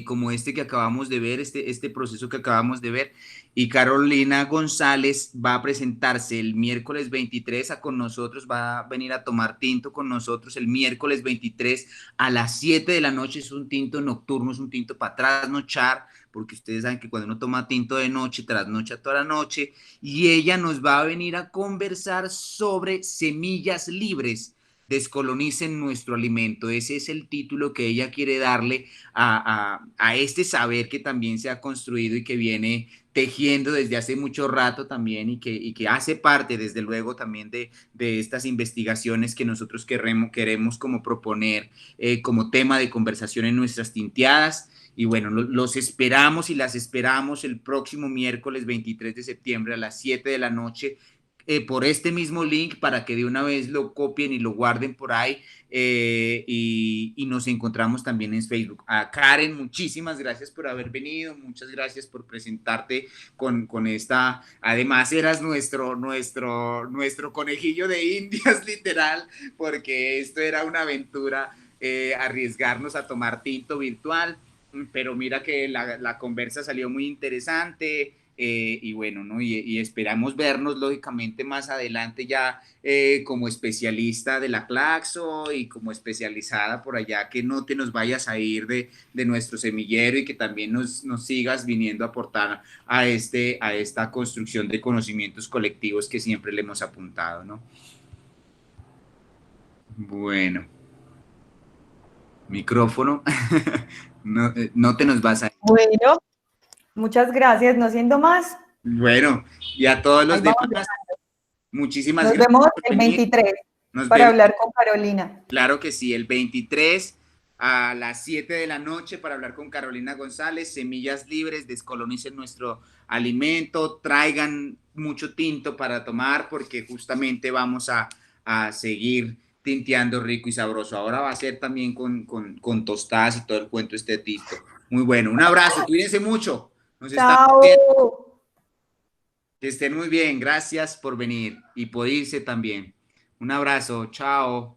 como este que acabamos de ver, este proceso que acabamos de ver. Y Carolina González va a presentarse el miércoles 23 con nosotros, va a venir a tomar tinto con nosotros el miércoles 23 a las 7 de la noche. Es un tinto nocturno, es un tinto para trasnochar, porque ustedes saben que cuando uno toma tinto de noche, trasnocha toda la noche, y ella nos va a venir a conversar sobre semillas libres. Descolonicen nuestro alimento. Ese es el título que ella quiere darle a este saber que también se ha construido y que viene tejiendo desde hace mucho rato también y que hace parte desde luego también de estas investigaciones que nosotros queremos como proponer como tema de conversación en nuestras tinteadas. Y bueno, los esperamos y las esperamos el próximo miércoles 23 de septiembre a las 7 de la noche por este mismo link para que de una vez lo copien y lo guarden por ahí y nos encontramos también en Facebook. A Karen, muchísimas gracias por haber venido, muchas gracias por presentarte con esta, además eras nuestro conejillo de indias literal, porque esto era una aventura, arriesgarnos a tomar tinto virtual, pero mira que la conversa salió muy interesante. Y bueno, ¿no? Y esperamos vernos lógicamente más adelante ya como especialista de la Claxo y como especializada por allá, que no te nos vayas a ir de nuestro semillero y que también nos sigas viniendo a aportar a esta construcción de conocimientos colectivos que siempre le hemos apuntado, ¿no? Bueno, micrófono, no te nos vas a ir. Bueno, muchas gracias, no siendo más. Bueno, y a todos los Ahí vamos. demás, muchísimas Nos gracias vemos por el venir. 23 Nos para vemos, hablar con Carolina. claro que sí, el 23 a las 7 de la noche para hablar con Carolina González. Semillas libres, descolonicen nuestro alimento, traigan mucho tinto para tomar porque justamente vamos a seguir tinteando rico y sabroso. Ahora va a ser también con tostadas y todo el cuento este tinto. Muy bueno, un abrazo, cuídense mucho. Nos estamos viendo. Chao. Que estén muy bien, gracias por venir y por irse también. Un abrazo, chao.